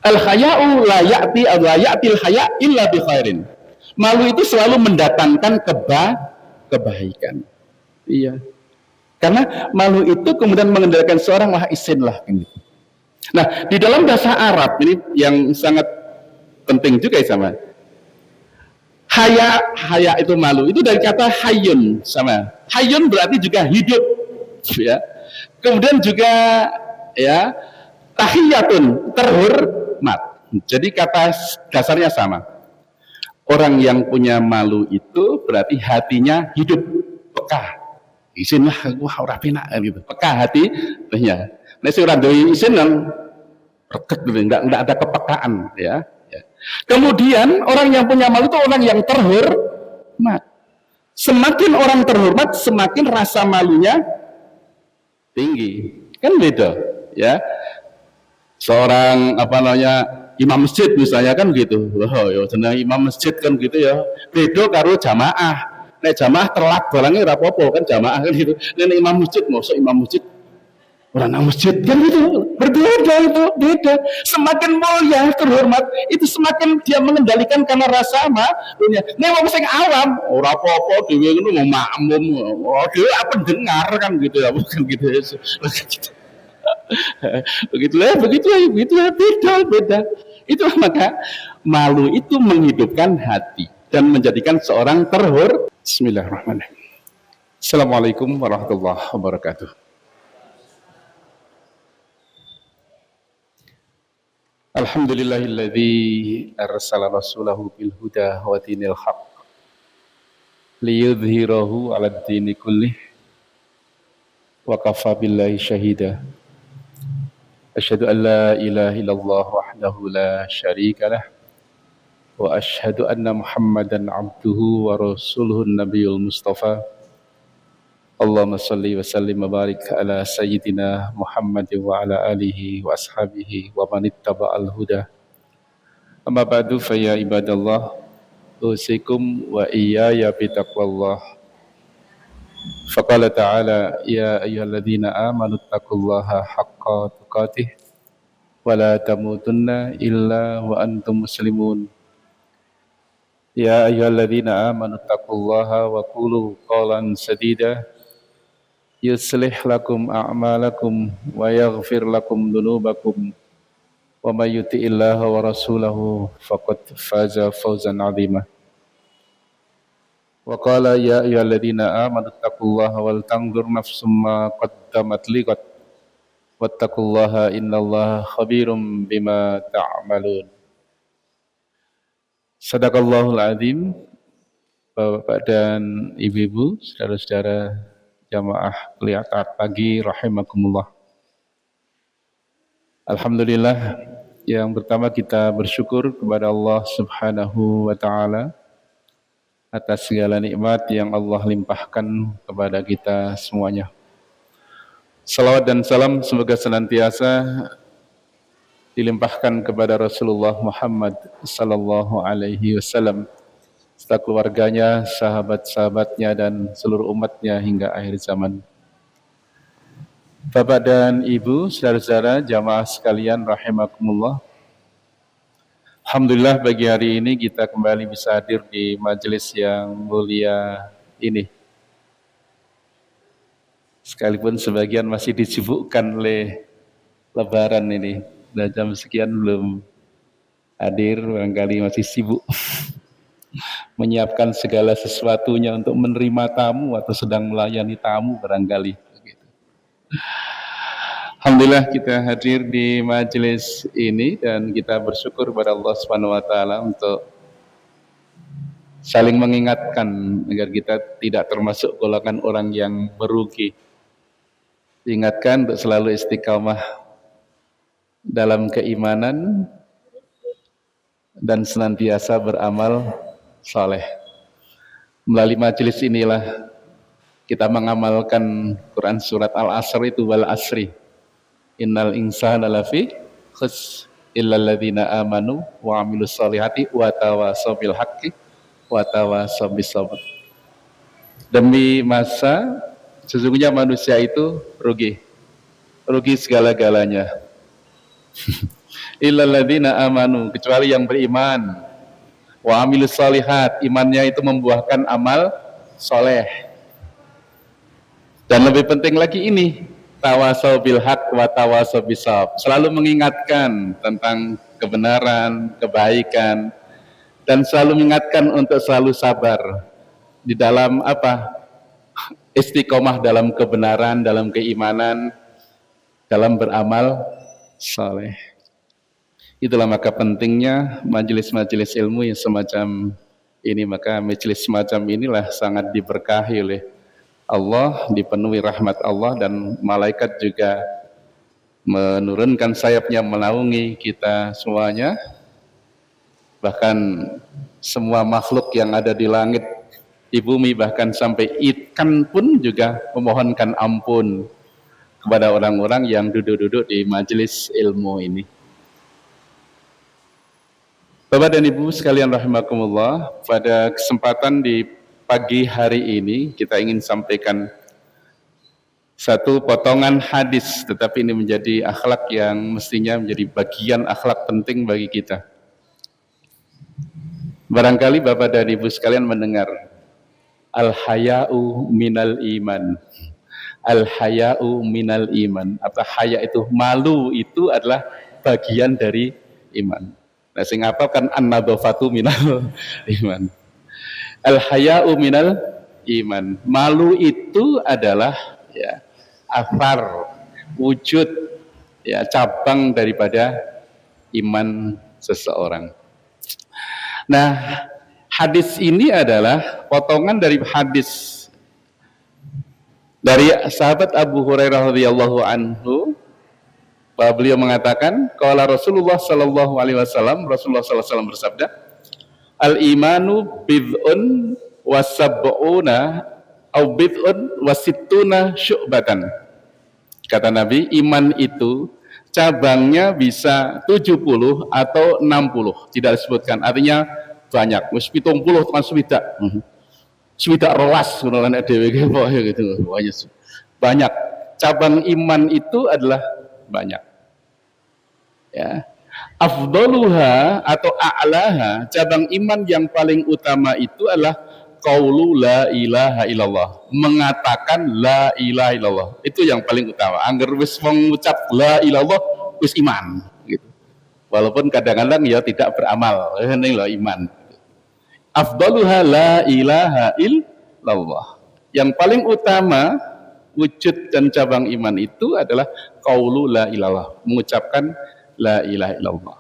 Al haya'u la ya'til haya' illa bi khairin. Malu itu selalu mendatangkan kebaikan. Iya. Karena malu itu kemudian mengendalikan seorang, wah isin lah gitu. Nah, di dalam bahasa Arab ini yang sangat penting juga ya sama. Haya itu malu. Itu dari kata hayun sama. Hayun berarti juga hidup, ya. Kemudian juga ya tahiyatun terhormat. Jadi kata dasarnya sama. Orang yang punya malu itu berarti hatinya hidup, peka. Isin lah, wah ora penak gitu. Peka hatinya. Nek sing ora duwe isin kan reget gitu, enggak ada kepekaan ya. Kemudian orang yang punya malu itu orang yang terhormat. Semakin orang terhormat, semakin rasa malunya tinggi. Kan beda, ya. Seorang imam masjid misalnya kan gitu. Wah, ya jeneng imam masjid kan gitu ya. Beda karo jamaah. Nek jamaah telat barangnya ora apa-apa kan jamaah kan gitu. Nek imam masjid, mosok imam masjid orang masjid kan itu berbeda, itu beda. Semakin mulia terhormat itu semakin dia mengendalikan karena rasa malunya. Nek wong sing awam ora apa-apa dhewe ngono mau makmum, dhewe pendengar kan gitu ya, bukan gitu. Begitulah beda. Itulah maka malu itu menghidupkan hati dan menjadikan seorang terhormat. Bismillahirrahmanirrahim. Assalamualaikum warahmatullahi wabarakatuh. Alhamdulillahilladzi arsala rasulahu bil huda wa dinil haqq liyudhhirahu 'alad dini kullih wa kafa billahi syahida. Asyhadu an la ilaha illallah wahdahu la syarika lah wa asyhadu anna Muhammadan abduhu wa rasuluhu nabiyul mustafa. Allahumma salli wa sallim wa barik ala sayyidina Muhammad wa ala alihi wa ashabihi wa man ittaba'al huda. Amma ba'du fa ya ibadallah, usikum wa iyaya bitaqwallah. Faqala ta'ala ya ayyuhalladzina amanu taqullaha haqqa tuqatih wa la tamutunna illa wa antum muslimun. Ya ayyuhalladzina amanu taqullaha wa qulu qawlan sadida yuslih lakum a'malakum wa yaghfir lakum dhunubakum wa may yuti'illaha wa rasulahu faqad faza fawzan 'azima. Wa qala ya ayyuhalladzina amanu taqullaha wal tanzur nafsum ma qaddamat liqad wattaqullaha innallaha khabirum bima ta'malun. Sadaqallahul azim. Bapak dan ibu-ibu, saudara-saudara jamaah kuliah taat pagi rahimakumullah. Alhamdulillah, yang pertama kita bersyukur kepada Allah Subhanahu wa taala atas segala nikmat yang Allah limpahkan kepada kita semuanya. Salawat dan salam semoga senantiasa dilimpahkan kepada Rasulullah Muhammad sallallahu alaihi wasallam, serta keluarganya, sahabat-sahabatnya, dan seluruh umatnya hingga akhir zaman. Bapak dan Ibu, saudara-saudara, jamaah sekalian rahimakumullah. Alhamdulillah pagi hari ini kita kembali bisa hadir di majelis yang mulia ini. Sekalipun sebagian masih disibukkan oleh Lebaran ini, dan jam sekian belum hadir, barangkali masih sibuk menyiapkan segala sesuatunya untuk menerima tamu atau sedang melayani tamu barangkali. Alhamdulillah kita hadir di majelis ini dan kita bersyukur kepada Allah Subhanahu wa taala untuk saling mengingatkan agar kita tidak termasuk golongan orang yang merugi. Diingatkan untuk selalu istiqamah dalam keimanan dan senantiasa beramal saleh. Melalui majelis inilah kita mengamalkan Quran surat Al-Asr itu, wal asri innal insana lafi khusr illal ladzina amanu wa amilus solihati wa tawasaw bil haqqi wa tawasaw bis sabr. Demi masa sesungguhnya manusia itu rugi segala-galanya. Illal ladzina amanu, kecuali yang beriman. Wa amilus shalihat, imannya itu membuahkan amal soleh. Dan lebih penting lagi ini, tawasau bil haq wa tawasau bisawab, selalu mengingatkan tentang kebenaran, kebaikan, dan selalu mengingatkan untuk selalu sabar di dalam apa? Istiqomah dalam kebenaran, dalam keimanan, dalam beramal saleh. Itulah maka pentingnya majelis-majelis ilmu yang semacam ini. Maka majelis semacam inilah sangat diberkahi oleh Allah, dipenuhi rahmat Allah, dan malaikat juga menurunkan sayapnya menaungi kita semuanya. Bahkan semua makhluk yang ada di langit, di bumi, bahkan sampai ikan pun juga memohonkan ampun kepada orang-orang yang duduk-duduk di majelis ilmu ini. Bapak dan Ibu sekalian rahimakumullah, pada kesempatan di pagi hari ini kita ingin sampaikan satu potongan hadis, tetapi ini menjadi akhlak yang mestinya menjadi bagian akhlak penting bagi kita. Barangkali Bapak dan Ibu sekalian mendengar al-haya'u minal iman. Al-haya'u minal iman. Apa haya itu? Malu itu adalah bagian dari iman. Nah, sing apa kan an-nadhafatu minal iman. Al-haya'u minal iman. Malu itu adalah ya asar, wujud, ya cabang daripada iman seseorang. Nah, hadis ini adalah potongan dari hadis dari sahabat Abu Hurairah radhiyallahu anhu. Beliau mengatakan, qala Rasulullah sallallahu alaihi wasallam, Rasulullah sallallahu alaihi wasallam bersabda, al-imanu bid'un wa sab'una au bid'un wa sittuna syu'batan. Kata Nabi, iman itu cabangnya bisa 70 atau 60, tidak disebutkan, artinya banyak. Wis 70 tekan swidak. Swidak rolas ngono nek dhewe gitu. Banyak. Cabang iman itu adalah banyak. Ya. Afdaluha atau a'laha, cabang iman yang paling utama itu adalah qaulu la ilaha illallah, mengatakan la ilaha illallah. Itu yang paling utama. Angger wis mengucap la ilallah wis iman gitu. Walaupun kadang-kadang ya tidak beramal, ini loh iman. Afdaluha la ilaha illallah. Yang paling utama wujud dan cabang iman itu adalah qaulu la ilallah, mengucapkan la ilaha illallah.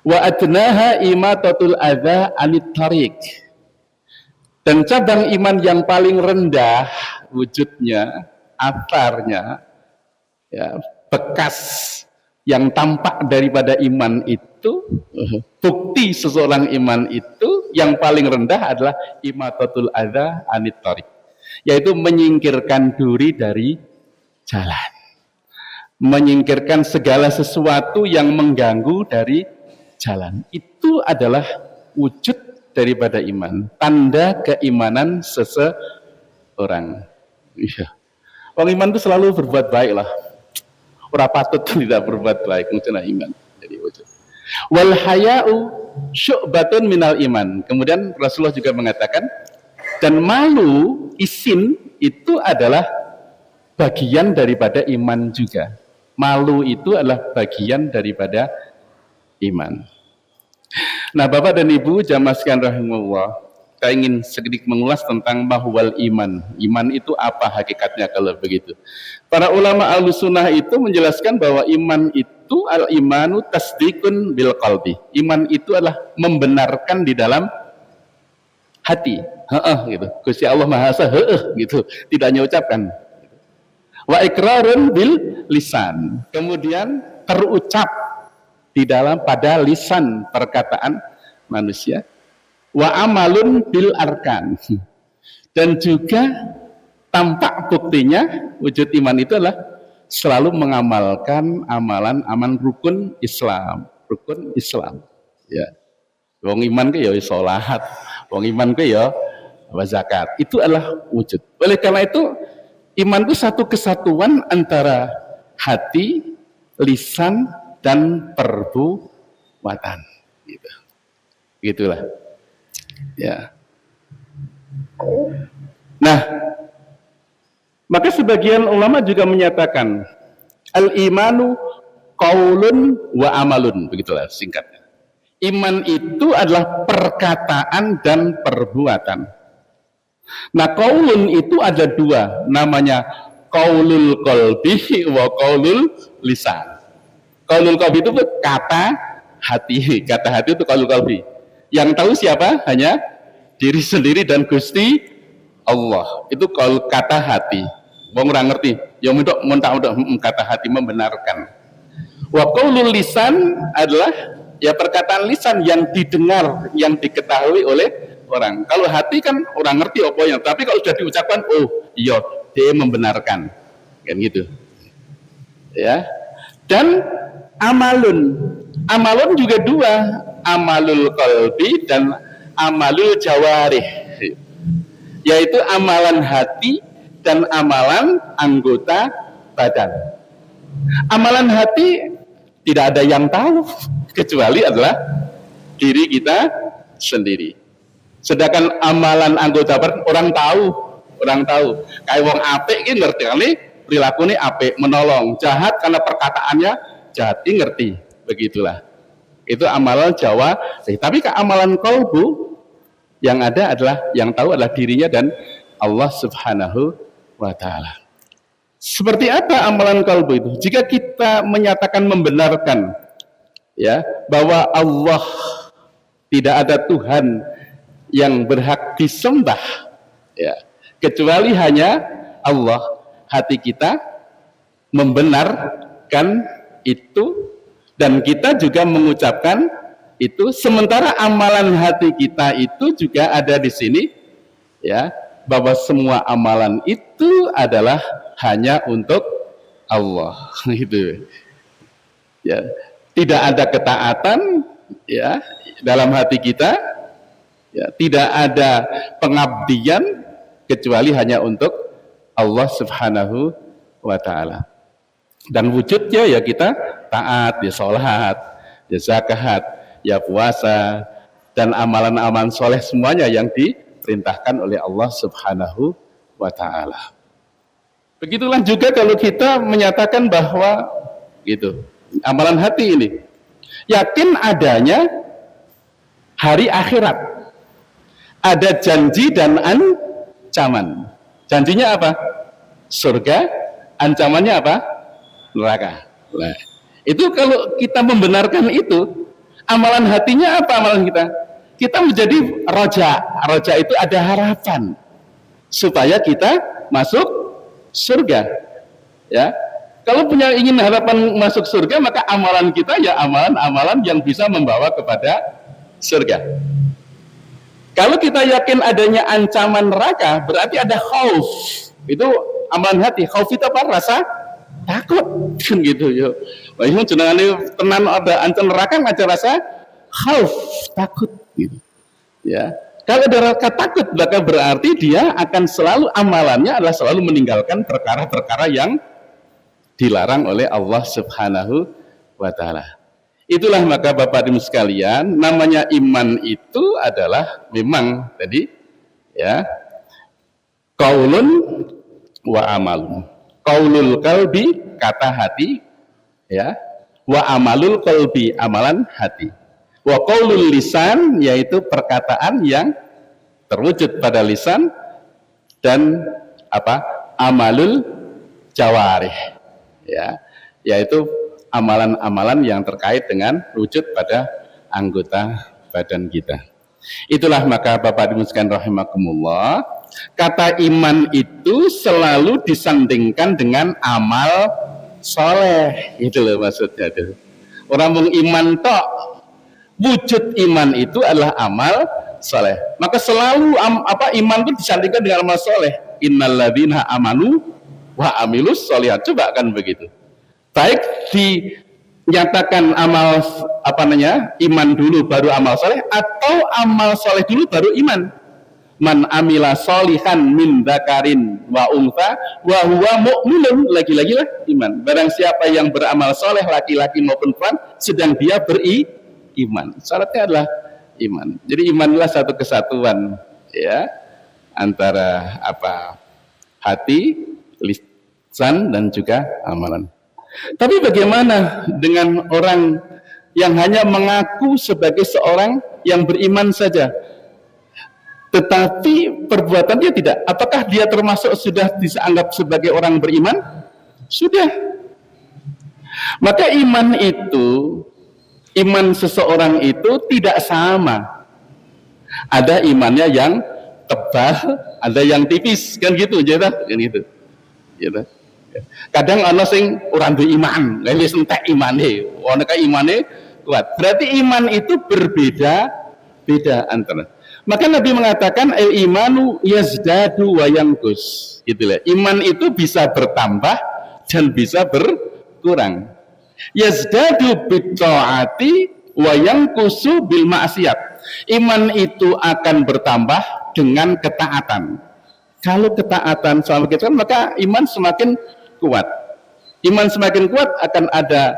Wa adnaha imatatul adza anit tariq. Dan cabang iman yang paling rendah wujudnya, atarnya, ya, bekas yang tampak daripada iman itu, bukti seseorang iman itu yang paling rendah adalah imatatul adza anit tariq, yaitu menyingkirkan duri dari jalan, menyingkirkan segala sesuatu yang mengganggu dari jalan. Itu adalah wujud daripada iman, tanda keimanan seseorang. Iya. Orang iman itu selalu berbuat baik lah. Ora patut tidak berbuat baik, maksudnya iman. Jadi wujud. Wal haya'u syu'batun minal iman. Kemudian Rasulullah juga mengatakan, dan malu, isin itu adalah bagian daripada iman juga. Malu itu adalah bagian daripada iman. Nah, Bapak dan Ibu jamaah sekalian rahimahullah, kita ingin sedikit mengulas tentang mahwal iman. Iman itu apa hakikatnya kalau begitu? Para ulama Ahlussunnah itu menjelaskan bahwa iman itu al-imanu tasdikun bil qalbi. Iman itu adalah membenarkan di dalam hati. Gitu. Gusti Allah Maha Esa, gitu. Tidak hanya ucapkan. Wa iqrarun bil lisan. Kemudian terucap di dalam pada lisan perkataan manusia. Wa amalun bil arkan. Dan juga tampak buktinya wujud iman itu adalah selalu mengamalkan amalan rukun Islam. Rukun Islam. Ya. Wong iman ke ya salat, wong iman ke ya zakat. Itu adalah wujud. Oleh karena itu iman itu satu kesatuan antara hati, lisan, dan perbuatan. Gitu. Gitulah. Ya. Nah, maka sebagian ulama juga menyatakan al-imanu qaulun wa amalun, begitulah singkatnya. Iman itu adalah perkataan dan perbuatan. Nah, qaulun itu ada dua, namanya qaulul qalbi wa qaulul lisan. Qaulul qalbi itu kata hati, kata hati itu qaulul qalbi. Yang tahu siapa? Hanya diri sendiri dan Gusti Allah. Itu qaul kata hati. Wong ora ngerti, ya mentak kata hati membenarkan. Wa qaulul lisan adalah ya perkataan lisan yang didengar, yang diketahui oleh orang. Kalau hati kan orang ngerti apa yang, tapi kalau sudah diucapkan, oh iya, dia membenarkan, kan gitu. Ya. Dan amalun juga dua, amalul qalbi dan amalul jawarih, yaitu amalan hati dan amalan anggota badan. Amalan hati tidak ada yang tahu kecuali adalah diri kita sendiri. Sedangkan amalan anggota badan orang tahu. Kayak wong apik iki ngerti perilakunya apik, menolong. Jahat karena perkataannya jahat, ini ngerti. Begitulah. Itu amalan Jawa. Tapi ke amalan qalbu yang ada adalah yang tahu adalah dirinya dan Allah Subhanahu wa ta'ala. Seperti apa amalan kalbu itu? Jika kita menyatakan membenarkan ya bahwa Allah tidak ada Tuhan yang berhak disembah ya, kecuali hanya Allah, hati kita membenarkan itu dan kita juga mengucapkan itu, sementara amalan hati kita itu juga ada di sini ya, bahwa semua amalan itu adalah hanya untuk Allah. Gitu. Ya, tidak ada ketaatan ya dalam hati kita, ya, tidak ada pengabdian kecuali hanya untuk Allah Subhanahu wa ta'ala. Dan wujudnya ya kita taat, ya sholat, ya zakat, ya puasa, dan amalan-amalan soleh semuanya yang diperintahkan oleh Allah Subhanahu wa ta'ala. Begitulah juga kalau kita menyatakan bahwa gitu, amalan hati ini yakin adanya hari akhirat, ada janji dan ancaman. Janjinya apa? Surga, ancamannya apa? Neraka. Nah, itu kalau kita membenarkan itu, amalan hatinya apa amalan kita? Kita menjadi roja. Roja itu ada harapan supaya kita masuk surga. Ya, kalau punya ingin harapan masuk surga, maka amalan kita ya amalan-amalan yang bisa membawa kepada surga. Kalau kita yakin adanya ancaman neraka, berarti ada khauf. Itu amalan hati. Khauf itu apa? Rasa takut, kan gitu ya. Wah, ini jenengane tenan ada ancaman neraka ngajar rasa khauf, takut gitu. Ya. Kalau ada rasa takut, maka berarti dia akan selalu amalannya adalah selalu meninggalkan perkara-perkara yang dilarang oleh Allah Subhanahu wa ta'ala. Itulah maka Bapak Ibu sekalian, namanya iman itu adalah memang tadi ya qaulun wa amalun. Qaulul qalbi, kata hati ya, wa amalul qalbi, amalan hati. Wa qaulul lisan, yaitu perkataan yang terwujud pada lisan, dan apa? Amalul jawarih ya, yaitu amalan-amalan yang terkait dengan wujud pada anggota badan kita. Itulah maka Bapak Ibu sekalian rahimakumullah, kata iman itu selalu disandingkan dengan amal soleh. Itu loh maksudnya itu. Orang mengiman tok, wujud iman itu adalah amal soleh. Maka selalu iman itu disandingkan dengan amal soleh. Innalladzina amanu wa amilus sholihat. Coba kan begitu. Baik dinyatakan amal iman dulu baru amal soleh, atau amal soleh dulu baru iman. man amila solihan min dzakarin wa untha wa huwa mu'minun, lagi-lagi lah iman. Barang siapa yang beramal soleh laki-laki maupun perempuan sedang dia beriman, syaratnya adalah iman. Jadi imanlah satu kesatuan ya antara apa, hati, lisan dan juga amalan. Tapi bagaimana dengan orang yang hanya mengaku sebagai seorang yang beriman saja, tetapi perbuatan dia tidak? Apakah dia termasuk sudah dianggap sebagai orang beriman? Sudah. Maka iman seseorang itu tidak sama. Ada imannya yang tebal, ada yang tipis, kan gitu, kan gitu. Kadang ana sing ora duwe iman, lha wis entek imane, ana ka imane kuat. Berarti iman itu berbeda antara. Maka Nabi mengatakan al imanu yazdadu wa yanqus. Itulah. Iman itu bisa bertambah dan bisa berkurang. Yazdadu bit taati wa yanqusu bil ma'siyat. Iman itu akan bertambah dengan ketaatan. Kalau ketaatan sama kita, maka iman semakin kuat. Iman semakin kuat akan ada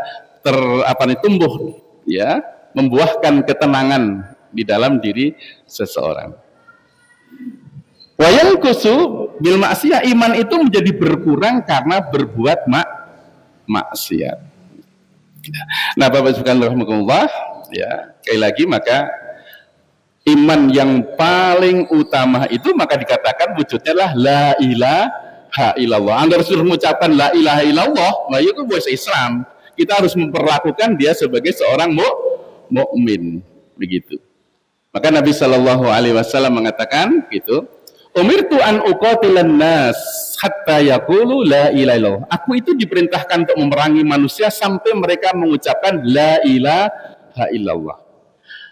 tumbuh ya, membuahkan ketenangan di dalam diri seseorang. Wa yanqusu bil ma'siyah, iman itu menjadi berkurang karena berbuat maksiat. Nah, Bapak sekalian rahimakumullah, ya, sekali lagi maka iman yang paling utama itu maka dikatakan wujudnya adalah la ilaha illallah. Anda harus mengucapkan la ilaha illallah, nah itu bahasa Islam. Kita harus memperlakukan dia sebagai seorang mukmin, begitu. Maka Nabi Shallallahu Alaihi Wasallam mengatakan gitu, umirtu an uqatilan nas hatta yaqulu la ilaha illallah. Aku itu diperintahkan untuk memerangi manusia sampai mereka mengucapkan la ilaha illallah.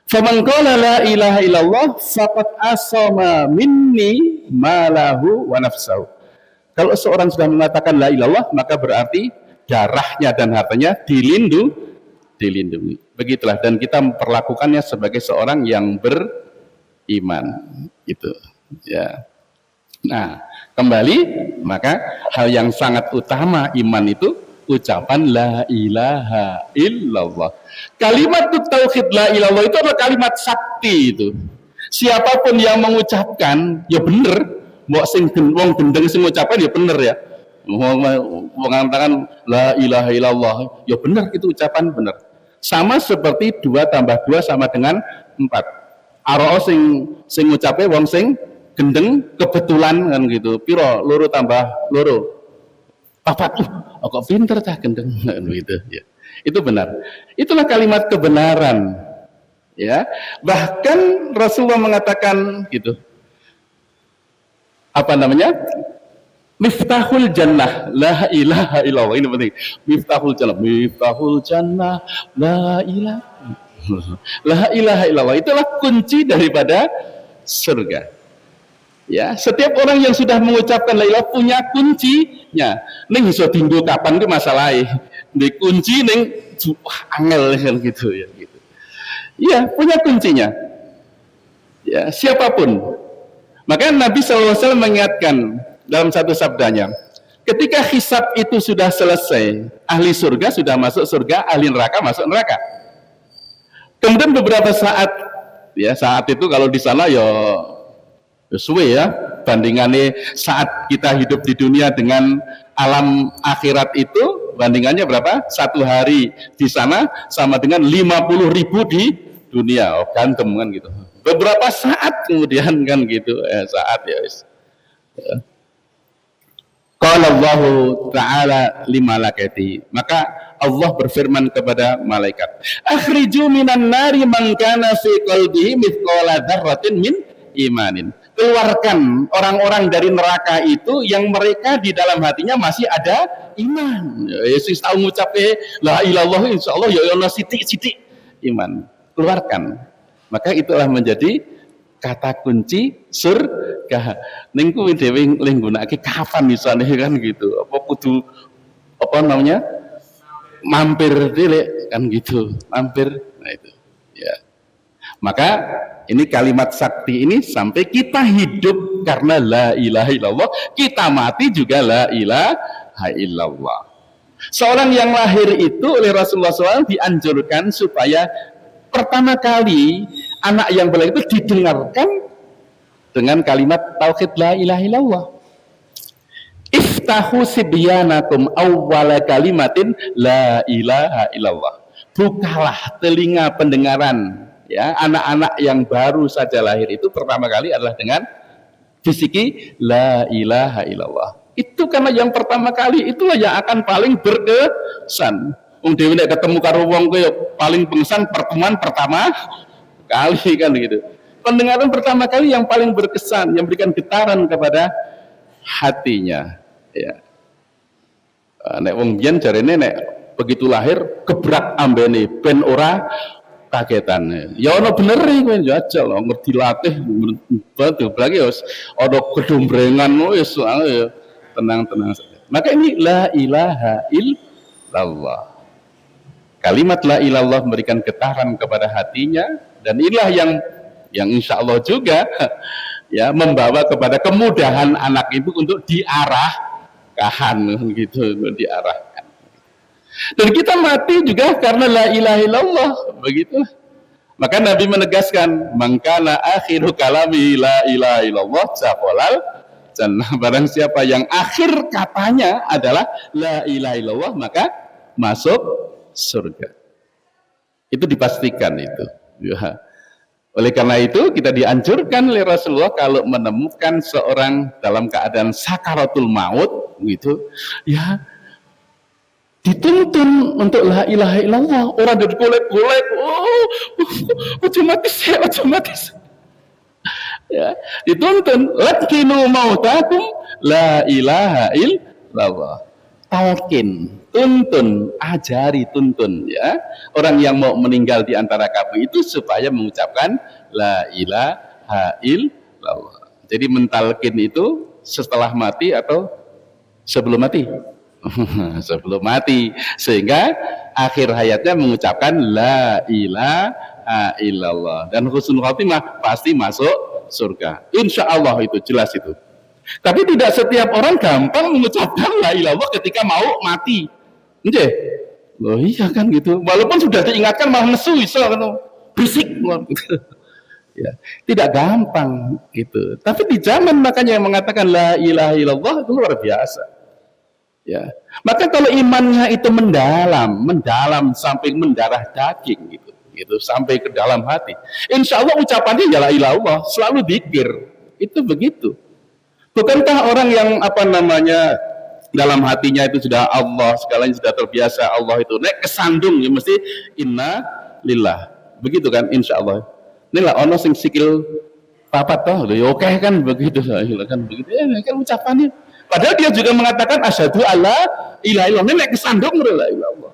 Faman qala la ilaha illallah faqad asama minni malahu wa nafsahu. Kalau seorang sudah mengatakan la ilallah, maka berarti darahnya dan hartanya dilindungi. Begitulah, dan kita memperlakukannya sebagai seorang yang beriman. Itu ya. Nah, kembali, maka hal yang sangat utama iman itu ucapan la ilaha illallah. Kalimat tauhid la ilallah itu adalah kalimat sakti itu. Siapapun yang mengucapkan ya bener, mbok sing wong gendeng sing ngucapkan ya bener ya. Mengatakan la ilaha illallah ya bener, itu ucapan bener. Sama seperti 2 tambah 2 sama dengan 4. Aro sing ngucape wong sing gendeng kebetulan kan gitu. Piro? Loro tambah loro. Papat. Kok pinter cah gendeng gitu ya. Itu benar. Itulah kalimat kebenaran. Ya. Bahkan Rasulullah mengatakan gitu. Apa namanya? Miftahul jannah la ilaha illallah. Ini penting. Miftahul jannah la ilaha illallah. Itulah kunci daripada surga. Ya, setiap orang yang sudah mengucapkan la ilaha punya kuncinya. Ning iso dienggo kapan ki masalahe. Ndek kunci ning angel kan gitu ya gitu. Iya, punya kuncinya. Ya, siapapun. Maka Nabi SAW mengingatkan dalam satu sabdanya, ketika hisab itu sudah selesai, ahli surga sudah masuk surga, ahli neraka masuk neraka. Kemudian beberapa saat, ya saat itu kalau di sana ya suwe ya, bandingannya saat kita hidup di dunia dengan alam akhirat itu, bandingannya berapa? 1 hari di sana sama dengan 50.000 di dunia. Oh, gantem kan gitu. Beberapa saat kemudian kan gitu, saat ya wis. Qala Allah Ta'ala limalakati, maka Allah berfirman kepada malaikat, akhriju minan nari man kana fi qalbihi mithqala dzarratin min imanin. Keluarkan orang-orang dari neraka itu yang mereka di dalam hatinya masih ada iman. Yesus tahu ngucape la ilallah insyaallah ya ono sithik-sithik iman. Keluarkan. Maka itulah menjadi kata kunci surga. Ning kuwi dhewe nggunakake kapan misane kan gitu. Apa kudu apa namanya? Mampir dhewe kan gitu. Mampir. Nah itu. Ya. Maka ini kalimat sakti ini sampai kita hidup karena la ilaha illallah, kita mati juga la ilaha illallah. Seorang yang lahir itu oleh Rasulullah SAW dianjurkan supaya pertama kali anak yang balik itu didengarkan dengan kalimat tauhid la ilaha illallah. Iftahu sibyanakum awwala kalimatin la ilaha illallah. Bukalah telinga pendengaran ya anak-anak yang baru saja lahir itu pertama kali adalah dengan bisiki la ilaha illallah. Itu karena yang pertama kali itulah yang akan paling berkesan. Wong dhewe nek ketemu karo wong kowe paling pengsan pertemuan pertama kali kan gitu. Pendengaran pertama kali yang paling berkesan, yang memberikan getaran kepada hatinya. Ya. Nek wong biyen jarene nek begitu lahir gebrak ambene ben ora kagetan. Ya ono bener kowe jajal ngerti latih betul lagi wis ana gedombrengan wis tenang-tenang saja. Maka ini la ilaha illallah. Kalimat la ilallah memberikan getaran kepada hatinya dan inilah yang insya Allah juga ya membawa kepada kemudahan anak itu untuk diarahkan gitu, diarahkan. Dan kita mati juga karena la ilaha illallah, begitu. Maka Nabi menegaskan, "Mangkana akhiru kalami la ilaha illallah saqalal jannah." Barang siapa yang akhir katanya adalah la ilaha illallah, maka masuk surga. Itu dipastikan itu. Ya. Oleh karena itu kita dianjurkan oleh Rasulullah kalau menemukan seorang dalam keadaan sakaratul maut gitu, ya dituntun untuk la ilaha illallah. Orang dari golek-golek, otomatis. Ya, dituntun lakinu mautakum la ilaha illallah. Talqin, tuntun, ajari, tuntun ya. Orang yang mau meninggal di antara kamu itu supaya mengucapkan la ilaha illallah. Jadi mentalkin itu setelah mati atau sebelum mati? Sebelum mati, sehingga akhir hayatnya mengucapkan la ilaha illallah dan husnul khatimah pasti masuk surga. Insya Allah itu jelas itu. Tapi tidak setiap orang gampang mengucapkan la ilallah ketika mau mati. Nggih. Loh iya kan gitu. Walaupun sudah diingatkan malah nesu iso kan berisik gitu. Ya, tidak gampang gitu. Tapi di zaman makanya yang mengatakan la ilaha illallah itu luar biasa. Ya. Maka kalau imannya itu mendalam sampai mendarah daging gitu sampai ke dalam hati. Insya Allah ucapannya ya la ilaha illallah, selalu dzikir. Itu begitu. Bukankah orang yang dalam hatinya itu sudah Allah, segalanya sudah terbiasa Allah itu naik kesandung ya mesti inna lillah. Begitu kan insya Allah. Inilah ono sing sikil papat toh, ya oke kan begitu kan begitu ya kan ucapannya. Padahal dia juga mengatakan asyhadu alla ilaha illallah. Ini naik kesandung la ilallah.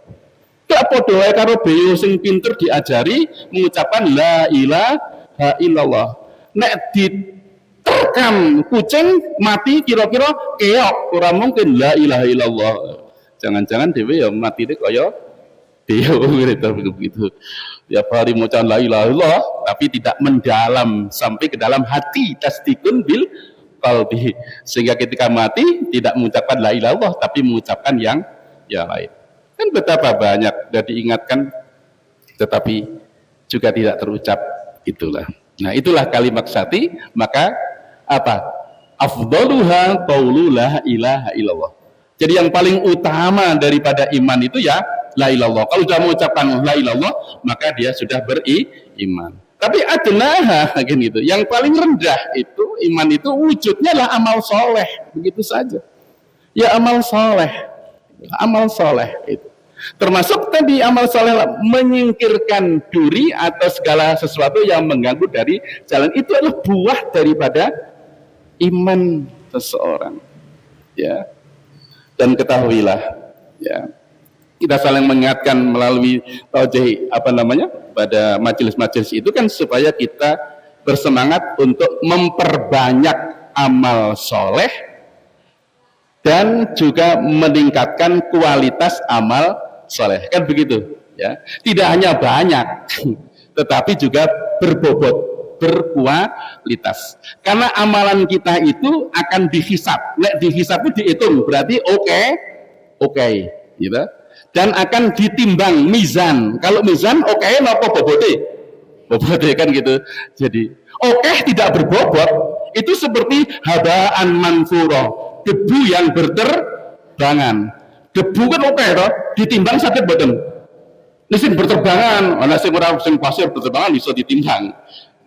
Tak podo wae karo beyo sing pinter diajari mengucapkan la ilaha illallah. Nek diterkam kucing mati kira-kira keok, ora mungkin la ilaha illallah. Jangan-jangan dhewe ya matine kaya beyo begitu. Ya hari mengucapkan la ilaha illallah tapi tidak mendalam sampai ke dalam hati, tasdikun bil qalbi, sehingga ketika mati tidak mengucapkan la ilaha illallah tapi mengucapkan yang lain. Kan betapa banyak sudah diingatkan tetapi juga tidak terucap, itulah. Nah, itulah kalimat sakti. Maka apa? Afdaluha qaulu la ilaha illallah. Jadi yang paling utama daripada iman itu ya la ilallah. Kalau sudah mengucapkan la ilallah, maka dia sudah beriman. Tapi adnaha gitu. Yang paling rendah itu iman itu wujudnya lah amal soleh, begitu saja. Ya amal soleh itu. Termasuk tadi amal soleh menyingkirkan duri atau segala sesuatu yang mengganggu dari jalan, itu adalah buah daripada iman seseorang. Ya. Dan ketahuilah, ya, kita saling mengingatkan melalui taujih pada majelis-majelis itu kan supaya kita bersemangat untuk memperbanyak amal soleh dan juga meningkatkan kualitas amal soleh, kan begitu ya. Tidak hanya banyak tetapi juga berbobot, berkualitas. Karena amalan kita itu akan dihisab. Nek dihisab itu dihitung, berarti oke, gitu. Dan akan ditimbang mizan. Kalau mizan oke, nopo bobote kan gitu. Jadi oke tidak berbobot itu seperti habaan manfuro, debu yang berterbangan. Debu kan oke toh, ditimbang sakit badan. Mesin berterbangan, ana sing ora sing pasir berterbangan bisa ditimbang.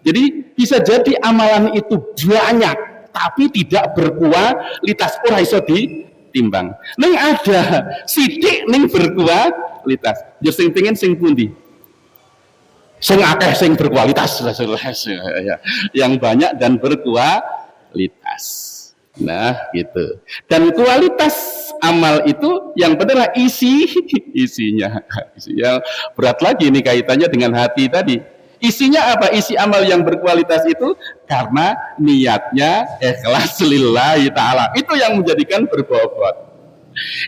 Jadi bisa jadi amalan itu banyak tapi tidak berkualitas, ora iso ditimbang. Ning ada sithik ning berkualitas. Yo sing pengin sing pundi? Sing akeh sing berkualitas, yang banyak dan berkualitas. Nah gitu. Dan kualitas amal itu yang benar isinya berat lagi ini kaitannya dengan hati tadi. Isinya apa? Isi amal yang berkualitas itu karena niatnya ikhlas lillahi ta'ala, itu yang menjadikan berbobot.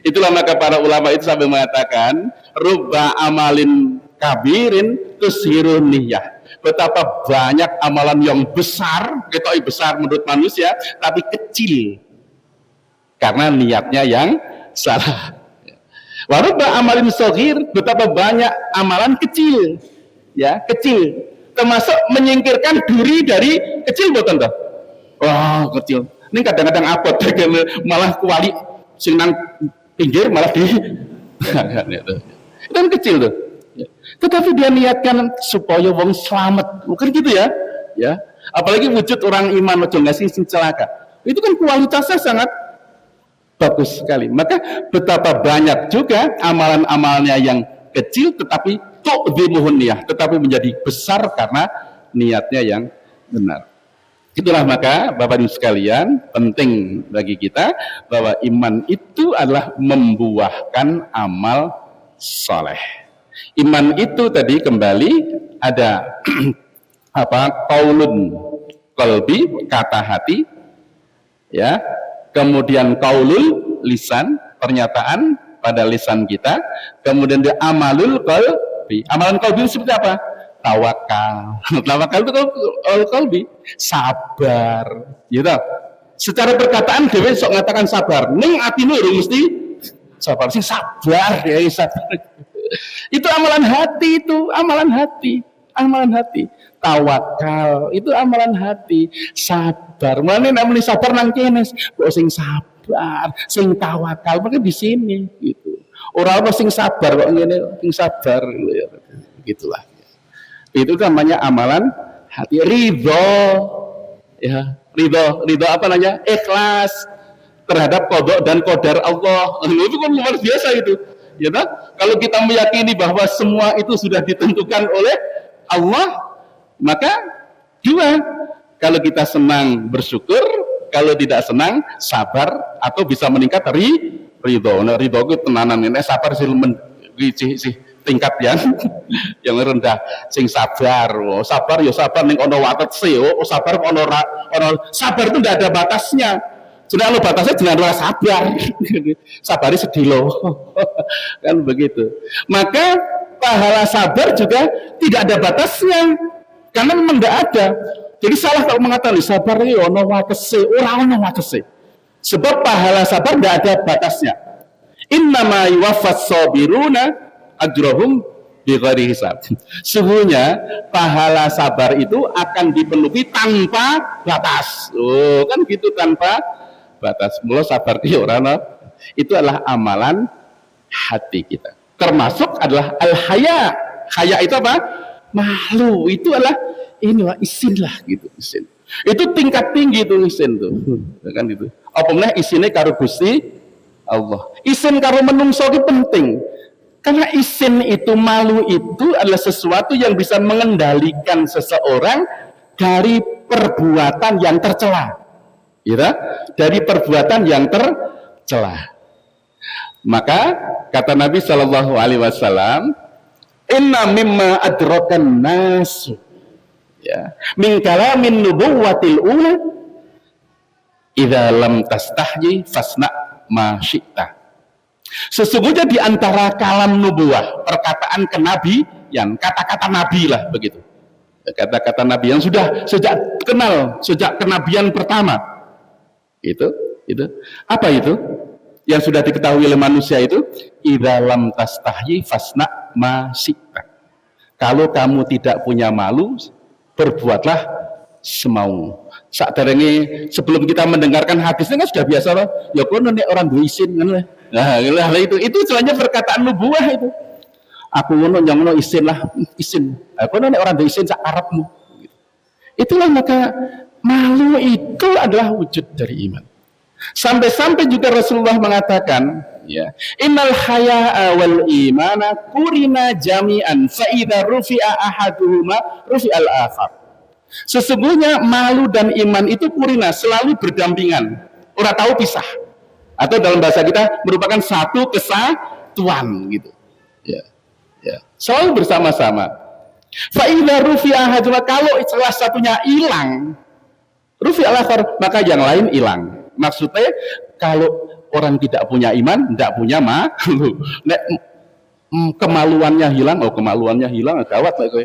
Itulah maka para ulama itu sampai mengatakan rubba amalin kabirin tushirun niyah. Betapa banyak amalan yang besar, ketoi besar menurut manusia, tapi kecil karena niatnya yang salah. Warubba amalin soghir, betapa banyak amalan kecil, ya kecil, termasuk menyingkirkan duri dari kecil, betul toh? Wah kecil. Ini kadang-kadang abot, malah kuali sing nang pinggir malah di itu kan kecil tuh. Tetapi dia niatkan supaya wong selamat, bukan gitu ya? Ya, apalagi wujud orang iman ojo ngasih sing celaka. Itu kan kualitasnya sangat bagus sekali. Maka betapa banyak juga amalan-amalnya yang kecil tetapi tu'dhimuhun niyah, tetapi menjadi besar karena niatnya yang benar. Itulah maka Bapak Ibu sekalian, penting bagi kita bahwa iman itu adalah membuahkan amal soleh. Iman itu tadi kembali ada qaulun qalbi, kata hati, ya, kemudian qaulul lisan, pernyataan pada lisan kita, kemudian amalul qalbi. Amalan qalbi seperti apa? Tawakal. Tawakal itu qalbi, sabar, gitu. Secara perkataan dewe sok ngatakan sabar, ning atine mesti sabar, sing sabar ya, sabar. Itu amalan hati, itu amalan hati. Tawakal itu amalan hati. Sabar, mana namanya sabar nang kene, kok sing sabar, sing tawakal maka di sini gitu. Orang sing sabar kok ngene, sing sabar ya. Begitulah. Itu namanya amalan hati. Ridho, ya, ridho apa namanya? Ikhlas terhadap qada dan qadar Allah. Itu kan luar biasa itu. Ya, nah? Kalau kita meyakini bahwa semua itu sudah ditentukan oleh Allah, maka dua, kalau kita senang bersyukur, kalau tidak senang sabar, atau bisa meningkat ridho. Nah, ridho itu tenanan ini, sabar sih tingkat yang rendah. Sing sabar, sabar ya sabar ning ono watese, sabar ono sabar itu tidak ada batasnya. Sudah lo batasnya jangan rasa sabar, sabari sedilo, kan begitu. Maka pahala sabar juga tidak ada batasnya, karena memang tidak ada. Jadi salah kalau mengatakan sabar ini ono watese, orang ono watese. Sebab pahala sabar tidak ada batasnya. Innama yuwaffas sabiruna ajrohum bighairi hisab. Sesungguhnya pahala sabar itu akan dipenuhi tanpa batas. Oh, kan gitu, tanpa batas. Mula sabar itu adalah amalan hati kita. Termasuk adalah al-haya. Haya itu apa? Malu. Itu adalah inilah isin lah gitu, isin. Itu tingkat tinggi itu isin tuh. Kan gitu. Apa meneh isine karo Gusti Allah. Isin karo menungso itu penting. Karena isin itu, malu itu adalah sesuatu yang bisa mengendalikan seseorang dari perbuatan yang tercela. Ya, dari perbuatan yang tercela. Maka kata Nabi Shallallahu Alaihi Wasallam, inna mimma adrakan nasu, ya, min kalamin nubuwatil ula, idza lam tastahyi fasna ma syi'ta. Sesungguhnya di antara kalam nubuah, perkataan kenabian, kata-kata nabi lah begitu. Kata-kata Nabi yang sudah sejak kenabian pertama. Itu apa itu? Yang sudah diketahui oleh manusia itu, idza lam tastahyi fasna ma syi'ta. Kalau kamu tidak punya malu, berbuatlah semau. Sebelum kita mendengarkan hadisnya kan sudah biasa loh. Ya kono nek orang duwe isin kan. Nah, itu sebenarnya perkataan nubuah itu. Aku ngono yang ngono isin lah, isin. Aku nek orang duwe isin sak arepmu. Itulah maka malu itu adalah wujud dari iman. Sampai-sampai juga Rasulullah mengatakan, ya, innal haya'a wal imana kurina jami'an fa idza rufi'a ahaduhuma rufi'al akhar. Sesungguhnya malu dan iman itu kurina, selalu berdampingan, ora tahu pisah. Atau dalam bahasa kita merupakan satu kesatuan gitu. Ya. Selalu bersama-sama. Fa idza rufi'a ahaduhuma, kalau salah satunya hilang, rufi'al akhar, maka yang lain hilang. Maksudnya kalau orang tidak punya iman, tidak punya malu. Nek kemaluannya hilang, gawat lah kowe.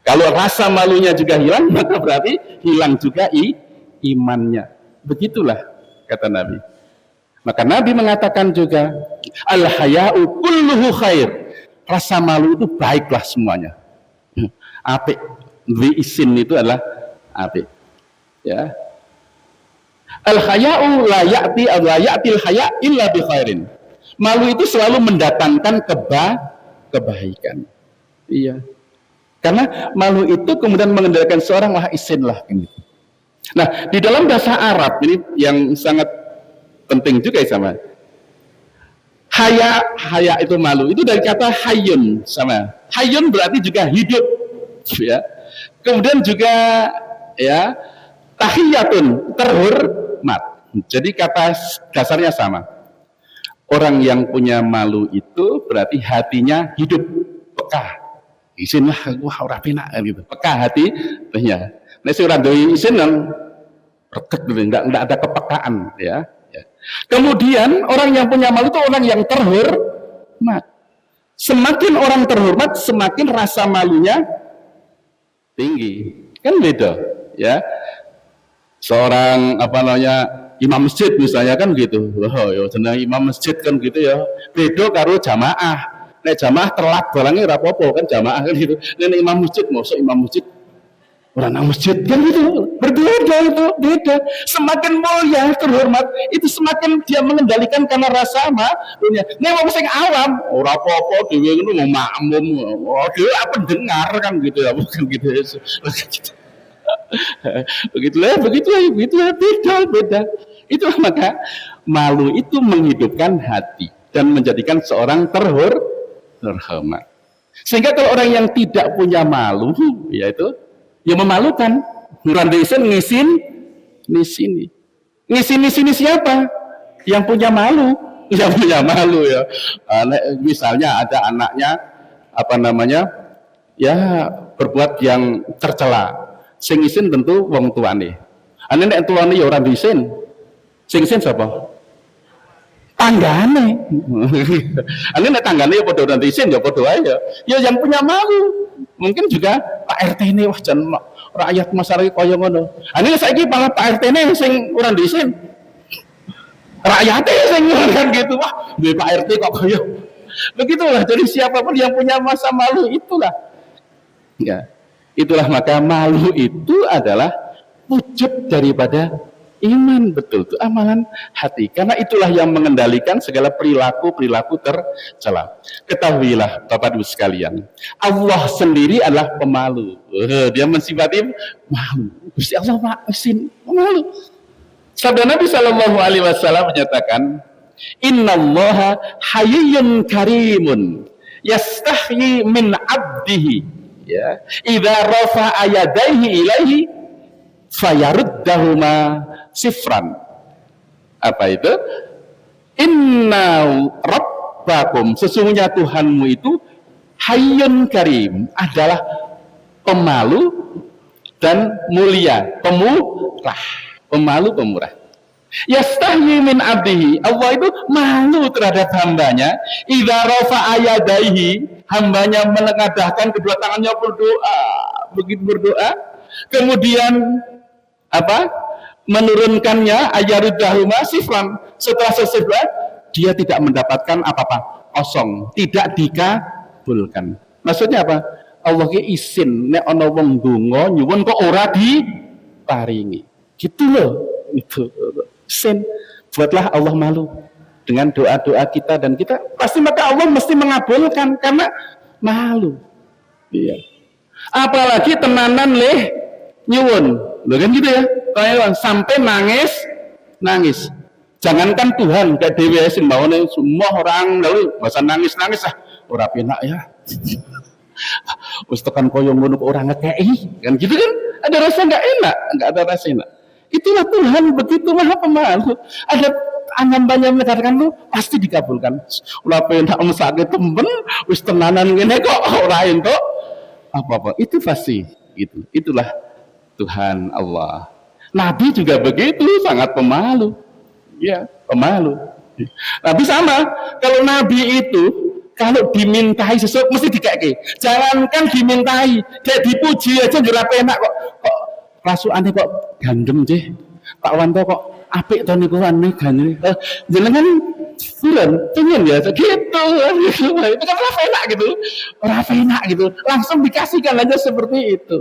Kalau rasa malunya juga hilang, maka berarti hilang juga imannya. Begitulah kata Nabi. Maka Nabi mengatakan juga, al haya'u kulluhu khair. Rasa malu itu baiklah semuanya. Apik. Isin itu adalah apik. Ya. Al haya'u la ya'til haya' illa bi khairin. Malu itu selalu mendatangkan kebaikan. Iya. Karena malu itu kemudian mengendalikan seorang, wah isin lah gitu. Nah, di dalam bahasa Arab ini yang sangat penting juga ya sama. Haya itu malu. Itu dari kata hayyun sama. Hayyun berarti juga hidup, ya. Kemudian juga ya tahiyatun, terhormat. Jadi kata dasarnya sama. Orang yang punya malu itu berarti hatinya hidup, peka. Isin lah, wah ora penak gitu. Peka hati, ya. Nek sing ora duwe isin nang reget gitu, enggak ada kepekaan, ya. Kemudian orang yang punya malu itu orang yang terhormat. Semakin orang terhormat, semakin rasa malunya tinggi. Kan beda, ya. Seorang imam masjid misalnya kan gitu. Oh, ya jeneng imam masjid kan gitu ya. Beda karo jamaah. Nek jamaah telak barangnya ora apa-apa kan jamaah kan gitu. Nek imam masjid mosok imam masjid ora nang masjid kan gitu. Berbeda itu, beda. Semakin mulia, terhormat, itu semakin dia mengendalikan karena rasa malunya. Nek wong sing awam ora apa-apa dhewe ngono mau makmum. Oh, dhewe apa dengar kan gitu ya, bukan gitu. Begitulah, beda. Itulah maka malu itu menghidupkan hati dan menjadikan seorang terhormat. Sehingga kalau orang yang tidak punya malu, yaitu ya memalukan. Nurandisen ngisini siapa? Yang punya malu. Yang punya malu ya. Misalnya ada anaknya ya berbuat yang tercela. Sing isin tentu wong tuane. Ane nek tuane ya ora disin. Sing isin sapa? Tanggane. Ane nek tanggane ya padha ora disin ya padha ae ya. Ya yang punya malu. Mungkin juga Pak RT ini wah jan rakyat masyarakat kaya ngono. Ane saiki malah Pak RT ini sing ora disin. Rakyatnya sing kan gitu. Wah, duwe Pak RT kok kaya. Begitulah. Jadi siapapun yang punya masa malu itulah. Ya. Itulah maka malu itu adalah wujud daripada iman, betul itu amalan hati. Karena itulah yang mengendalikan segala perilaku tercela. Ketahuilah Bapak Ibu sekalian, Allah sendiri adalah pemalu. Dia mensifati malu. Gusti Allah pemalu. Sabda Nabi Shallallahu Alaihi Wasallam menyatakan, Innallaha hayyun karimun yastahyi min abdihi. Ya, idza rafa'a yadayhi ilaihi fayaruddahuma sifran. Apa itu? Inna rabbakum, sesungguhnya Tuhanmu itu hayyun karim, adalah pemalu dan mulia, pemalu pemurah. Yastahyi min abdihi, Allah itu malu terhadap hambanya. Idza rafa'a yadayhi, hambanya menengadahkan kedua tangannya berdoa, begitu berdoa, kemudian apa? Menurunkannya ayarudahuma sifran. Setelah selesai doa, dia tidak mendapatkan apa-apa, kosong, tidak dikabulkan. Maksudnya apa? Allah ki isin nek ana wong donga nyuwun kok ora diparingi. Gitu loh. Itu sin. Buatlah Allah malu dengan doa-doa kita, dan kita pasti maka Allah mesti mengabulkan karena malu. Iya. Apalagi tenanan leh nyuwun. Loh kan gitu ya. Kayak sampai nangis. Jangankan Tuhan, kayak Dewi sing bawane semua orang lalu masa nangis ora penak ya. Wis tekan koyo ngono kok ora ngekeki, kan gitu kan? Ada rasa enggak enak, enggak ada rasa enak. Itulah Tuhan, begitu maha pemalu. Ada anyam-anyam mengatakan lu pasti dikabulkan. Ora penak sakit temen, wis tenanan ngene kok ora entuk apa-apa. Itu pasti gitu. Itulah Tuhan Allah. Nabi juga begitu, sangat pemalu. Ya, pemalu. Nabi sama. Kalau Nabi itu kalau dimintai sesuatu mesti dikeke. Jangankan dimintai, kayak dipuji aja ora penak kok. Kok rasukannya kok gandem sih. Pak Wanto kok apik to niku ane gandem. Jenengan bulan pengen ya gitu. Itu kan ora penak gitu. Ora penak gitu. Langsung dikasihkan aja seperti itu.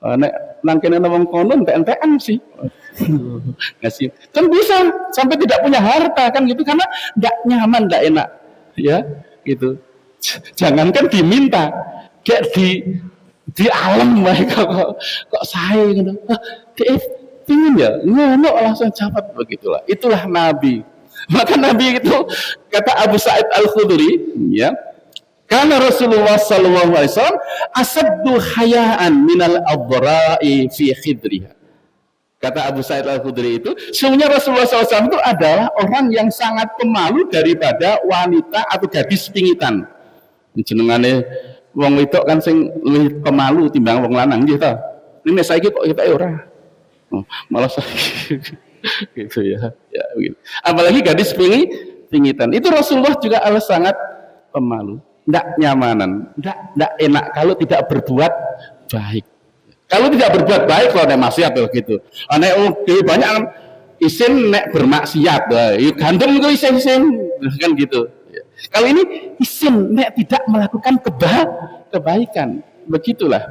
Nek nangkene wong kono entek-entekan sih. Ngasih. Kan bisa sampai tidak punya harta kan gitu karena enggak nyaman, enggak enak. Ya, gitu. Jangankan diminta, kayak di alam mereka kok saya gitu. Dia pingin ya, ngono langsung cepat begitulah. Itulah Nabi. Maka Nabi itu kata Abu Sa'id Al-Khudri, ya. Karena Rasulullah sallallahu alaihi wasallam asaddu hayaan minal adra'i fi khidriha. Kata Abu Sa'id Al-Khudri itu, sesungguhnya Rasulullah SAW itu adalah orang yang sangat pemalu daripada wanita atau gadis pingitan. Jenengane wong wedok kan sing luwih pemalu timbang wong lanang nggih ta. Ini saiki kok kita ora. Malah gitu ya. Ya begitu. Apalagi gadis pingitan. Itu Rasulullah juga adalah sangat pemalu. Tidak nyamanan, tidak enak kalau tidak berbuat baik. Kalau tidak berbuat baik, kalau ada maksiat begitu. Nek banyak isin nek bermaksiat, gandeng itu isin kan gitu. Kalau ini isin nek tidak melakukan kebaikan, begitulah.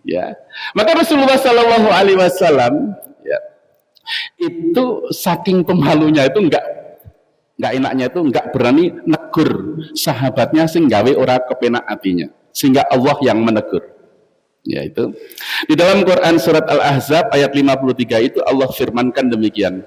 Ya, maka Rasulullah Shallallahu Alaihi Wasallam ya, itu saking pemalunya itu enggak enaknya itu enggak berani negur sahabatnya sing gawe ora kepenak hatinya, sehingga Allah yang menegur. Yaitu di dalam Quran surat Al-Ahzab ayat 53 itu Allah firmankan demikian.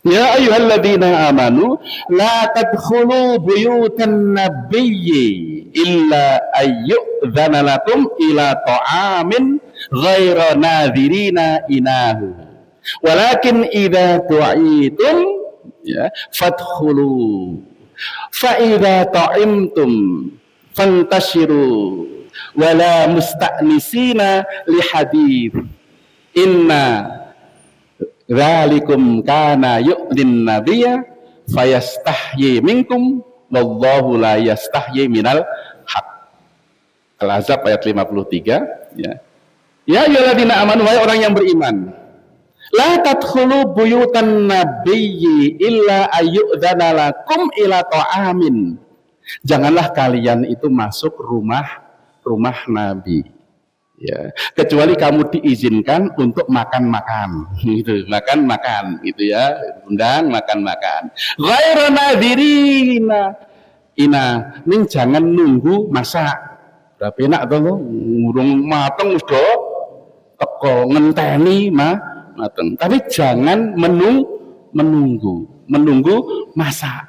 Ya ayyuhalladzina amanu la tadkhulu buyutan nabiyyi illa ayyudzana lakum ila ta'amin ghaira nadhirina inahu walakin idza du'itum ya fadkhulu fa idza ta'imtum fantashiru wala musta'nisina li hadits inna dzalikum kana yu'din nabiyya fayastahyi minkum wallahu la yastahyi minal haq. Al-Ahzab ayat 53 ya. Ya ayyuhalladzina amanu, wahai orang yang beriman, la tadkhulu buyutan nabiyyi illa ayyudzana lakum ila ta'amin. Janganlah kalian itu masuk rumah Nabi, ya, kecuali kamu diizinkan untuk makan gitu, makan gitu ya, undang makan. Ghairu nadhirina ning jangan nunggu masak. Berapa enak to ngurung mateng wis do teko ngenteni mateng. Tapi jangan menunggu masak.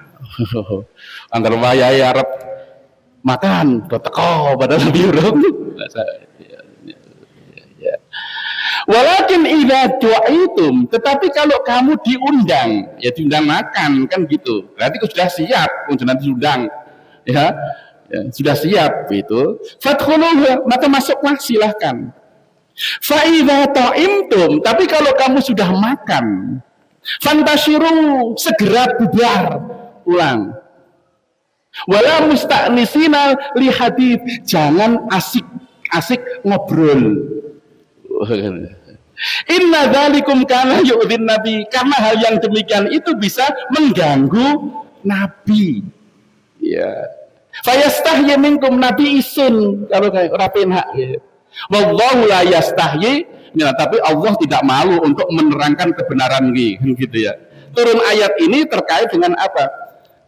Angger wayahe arep makan do teko padahal diurung. Ya. Walakin idza du'itum, tetapi kalau kamu diundang, ya diundang makan kan gitu. Berarti sudah siap untuk nanti diundang. Ya, sudah siap itu. Fadkhuluha, maka masuklah silahkan. Fa idza ta'imtum, tapi kalau kamu sudah makan, fantashiru, segera bubar pulang. Wala musta'nisina li hadits, jangan asik asik ngobrol. Inna dzalikum kana yu'dhin nabi, karena hal yang demikian itu bisa mengganggu nabi. Ya. Fayastahyi minkum, nabi isun kalau kayak ora penak. Wallahu la yastahyi, ya, tapi Allah tidak malu untuk menerangkan kebenaran gitu ya. Turun ayat ini terkait dengan apa?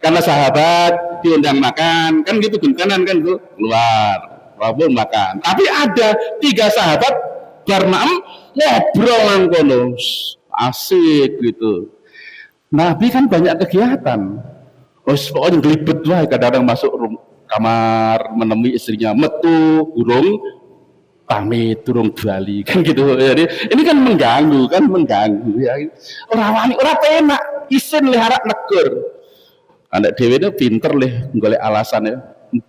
Karena sahabat diundang makan, kan gitu guntanan kan tuh keluar, walaupun makan. Tapi ada 3 sahabat barnaem ngobrol langkono, asik gitu. Nabi kan banyak kegiatan. Pokoknya gelibet lah, kadang-kadang masuk kamar menemui istrinya, metu burung pamit turung bali kan gitu. Jadi ini kan mengganggu ya. Orang wani ora penak isin le harap negur. Anak dhewe itu pinter leh golek alasan ya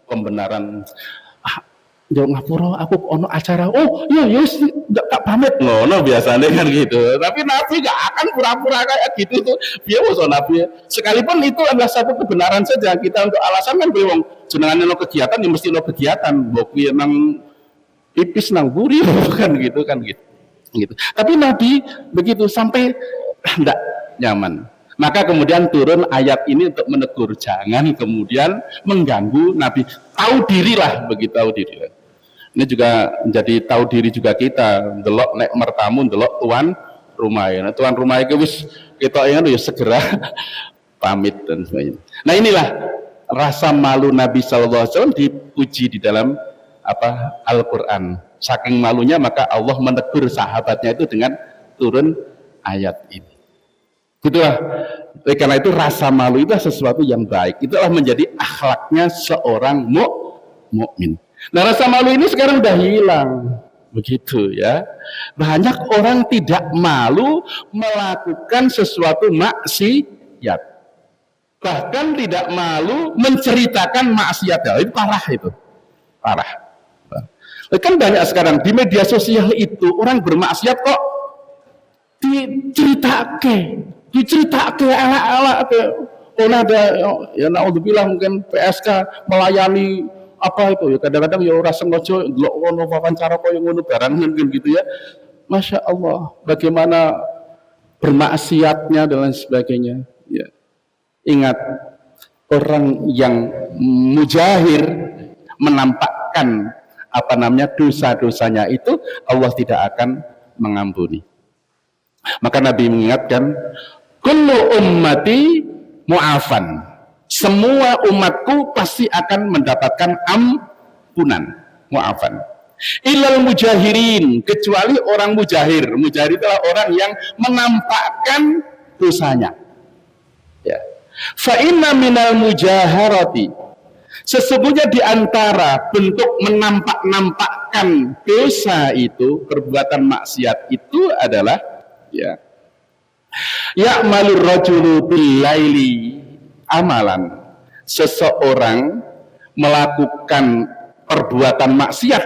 pembenaran. Yo ngapura aku ono acara. Oh iya yes tak pamit ngono biasanya kan gitu. Tapi Nabi gak akan pura-pura kayak gitu tuh. Biar wong Nabi. Sekalipun itu adalah satu kebenaran saja, kita untuk alasan kan wong jenengane no kegiatan ya mesti no kegiatan. Mbok piye nang ipis nang buri kan gitu. Gitu. Tapi Nabi begitu sampai enggak nyaman. Maka kemudian turun ayat ini untuk menegur, jangan kemudian mengganggu Nabi. Tahu dirilah, begitu tahu diri. Ini juga menjadi tahu diri juga kita. Delok nek mertamu, delok tuan rumah. Nah, tuan rumah itu wis kita ingat ya segera pamit dan sebagainya. Nah inilah rasa malu Nabi SAW dipuji di dalam Al-Quran. Saking malunya maka Allah menegur sahabatnya itu dengan turun ayat ini. Itulah, karena itu rasa malu itu sesuatu yang baik. Itulah menjadi akhlaknya seorang mukmin. Nah rasa malu ini sekarang udah hilang, begitu ya. Banyak orang tidak malu melakukan sesuatu maksiat, bahkan tidak malu menceritakan maksiat. Itu parah. Kan banyak sekarang di media sosial itu orang bermaksiat kok diceritake ala-ala ada ya naudzubillah mungkin PSK melayani apa itu ya kadang-kadang ya ora sengaja ndelok ono wawancara koyo ngono barang mungkin gitu ya. Masya Allah bagaimana bermaksiatnya dan lain sebagainya ya. Ingat orang yang mujahir menampakkan dosa-dosanya itu Allah tidak akan mengampuni. Maka Nabi mengingatkan, kullu ummati mu'afan, semua umatku pasti akan mendapatkan ampunan, mu'afan, ilal mujahirin, kecuali orang mujahir. Mujahir itulah orang yang menampakkan dosanya ya. Fa inna minal mujaharati, sesungguhnya di antara bentuk menampak-nampakkan dosa itu, perbuatan maksiat itu adalah ya ya'malur rajulu bil laili amalan, seseorang melakukan perbuatan maksiat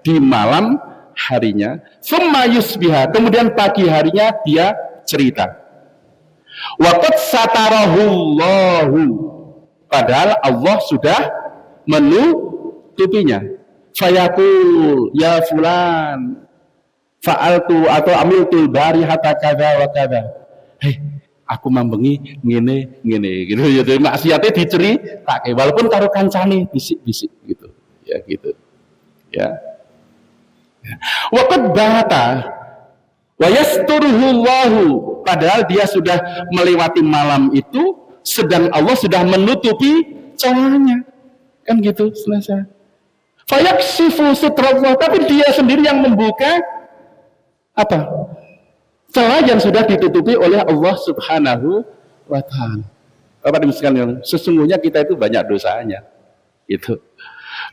di malam harinya, summa yusbiha, kemudian pagi harinya dia cerita, waqad satarahullahu, padahal Allah sudah menutupinya. Fayaqul ya fulan fa'altu atau amiltul bari hatta kada wa kada. Hei, aku mambengi ngene gitu ya. Maksiate diceritake walaupun karo kancane bisik-bisik gitu. Ya gitu. Ya. Waqad bata wa yasturuhullahu, padahal dia sudah melewati malam itu sedang Allah sudah menutupi celahnya. Kan gitu selesai. Fayaksifu sitrallah, tapi dia sendiri yang membuka celah yang sudah ditutupi oleh Allah Subhanahu wa ta'ala. Bapak Ibu sekalian, sesungguhnya kita itu banyak dosanya. Itu.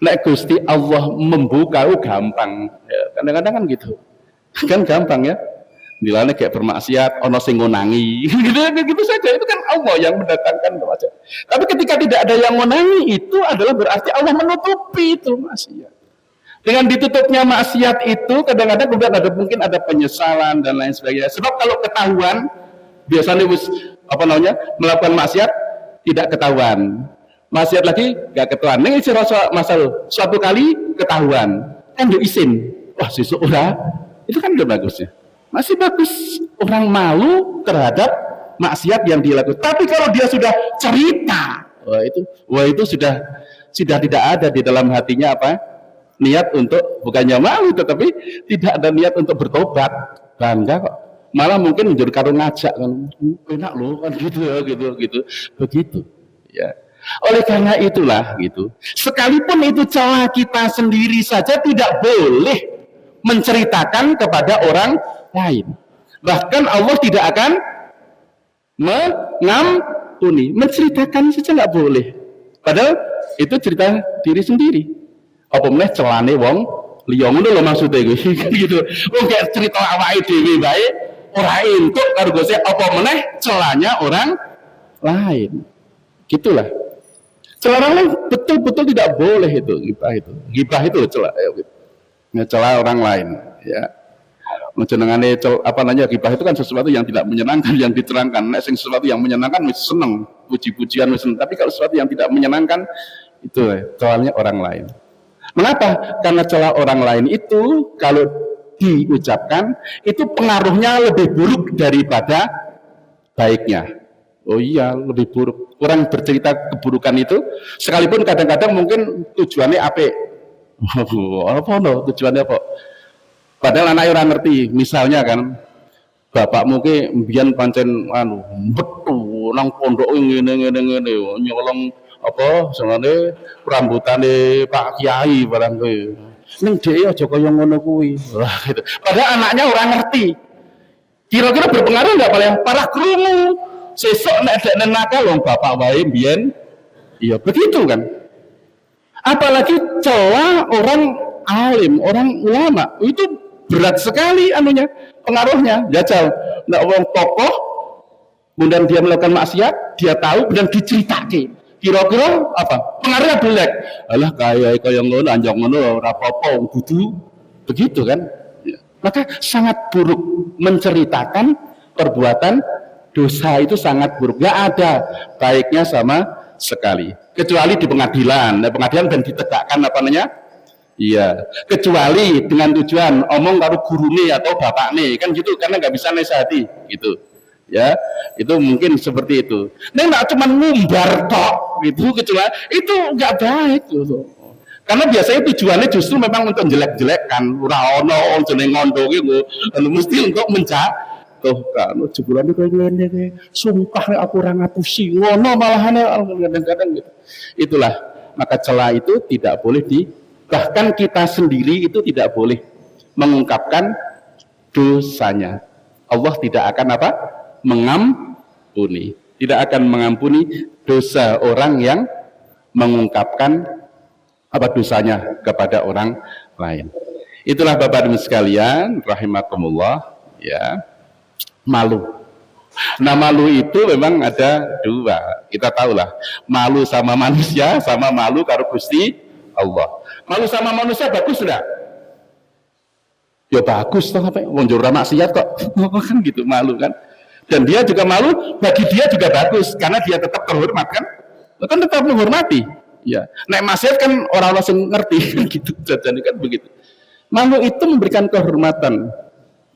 Nek Gusti Allah membuka gampang. Ya, kadang-kadang kan gitu. Kan gampang ya. Bilangnya kayak bermaksiat, ono sing ngonangi. gitu saja. Itu kan Allah yang mendatangkan maksiat. Tapi ketika tidak ada yang ngonangi, itu adalah berarti Allah menutupi itu maksiat. Dengan ditutupnya maksiat itu kadang-kadang mungkin ada penyesalan dan lain sebagainya. Sebab kalau ketahuan, biasanya melakukan maksiat tidak ketahuan, maksiat lagi gak ketahuan. Ini masalah suatu kali ketahuan, kan yo isin. Wah, sesuk ora. Itu kan udah bagus ya. Masih bagus orang malu terhadap maksiat yang dilakukan. Tapi kalau dia sudah cerita, wah itu sudah tidak ada di dalam hatinya apa? Niat untuk bukannya malu, tetapi tidak ada niat untuk bertobat. Bangga kok. Malah mungkin menjadi karo ngajak kan, enak loh kan gitu begitu ya. Oleh karena itulah gitu, sekalipun itu celah kita sendiri saja tidak boleh menceritakan kepada orang lain. Bahkan Allah tidak akan mengampuni, menceritakan saja nggak boleh. Padahal itu cerita diri sendiri. Apa meneh celane wong liya ngono lho maksudnya gitu. Wong gak cerita awake dhewe bae ora entuk karo Gusti, apa meneh celanya orang lain. Gitulah. Celah orang lain betul-betul tidak boleh itu ghibah itu. Ghibah itu celah celah orang lain ya. Menjenengane apa namanya ghibah itu kan sesuatu yang tidak menyenangkan yang diterangkan. Nek sing sesuatu yang menyenangkan wis seneng, puji-pujian wis seneng. Tapi kalau sesuatu yang tidak menyenangkan itu celahnya orang lain. Mengapa? Karena celah orang lain itu kalau diucapkan itu pengaruhnya lebih buruk daripada baiknya. Oh iya, lebih buruk. Orang bercerita keburukan itu sekalipun kadang-kadang mungkin tujuannya apik. Apa no? Tujuannya apa? Padahal anak orang ngerti. Misalnya kan bapakmu ke mbiyen pancen betul nang pondok ngene nyolong apa senengane rambutane Pak Kiai barang kuwi. Ning dhek aja kaya ngono kuwi. Wah gitu. Padahal anaknya orang ngerti. Kira-kira berpengaruh enggak paling parah krungu. Sesuk nek dekne nakal wong bapak wae mbiyen. Iya begitu kan. Apalagi celah orang alim, orang ulama. Itu berat sekali anunya, pengaruhnya. Jajal nek wong tokoh kemudian dia melakukan maksiat, dia tahu dan diceritake. Kira-kira apa? Pengaruhnya jelek. Alah kaya ngono anjong ngono ora apa-apa wong dudu. Begitu kan? Ya. Maka sangat buruk menceritakan perbuatan dosa itu sangat buruk. Gak ada baiknya sama sekali. Kecuali di pengadilan. Nah, pengadilan dan ditegakkan apa namanya? Iya. Kecuali dengan tujuan omong karo gurune atau bapakne kan gitu karena nggak bisa nasihati gitu. Ya, itu mungkin seperti itu. Nek nggak cuma ngumbar tok gitu kecuali itu nggak baik gitu. Karena biasanya tujuannya justru memang untuk jelek-jelekkan, ora ono jeneng ngondo gitu, mesti untuk tuh kan jebulan itu kayak sumpah aku orang ngapusi ngono malahane kadang-kadang gitu. Itulah maka celah itu tidak boleh bahkan kita sendiri itu tidak boleh mengungkapkan dosanya. Allah tidak akan apa? Mengampuni. Tidak akan mengampuni dosa orang yang mengungkapkan apa dosanya kepada orang lain. Itulah Bapak Ibu sekalian rahimakumullah ya. Malu. Nah malu itu memang ada dua. Kita tahulah malu sama manusia sama malu karo Gusti Allah. Malu sama manusia bagus enggak? Ya bagus toh apa? Wong jero maksiat kok. Kan gitu malu kan. Dan dia juga malu, bagi dia juga bagus karena dia tetap terhormat kan? Kan tetap menghormati. Ya. Nek maksiat kan orang-orang yang ngerti gitu. Jadi kan begitu. Malu itu memberikan kehormatan.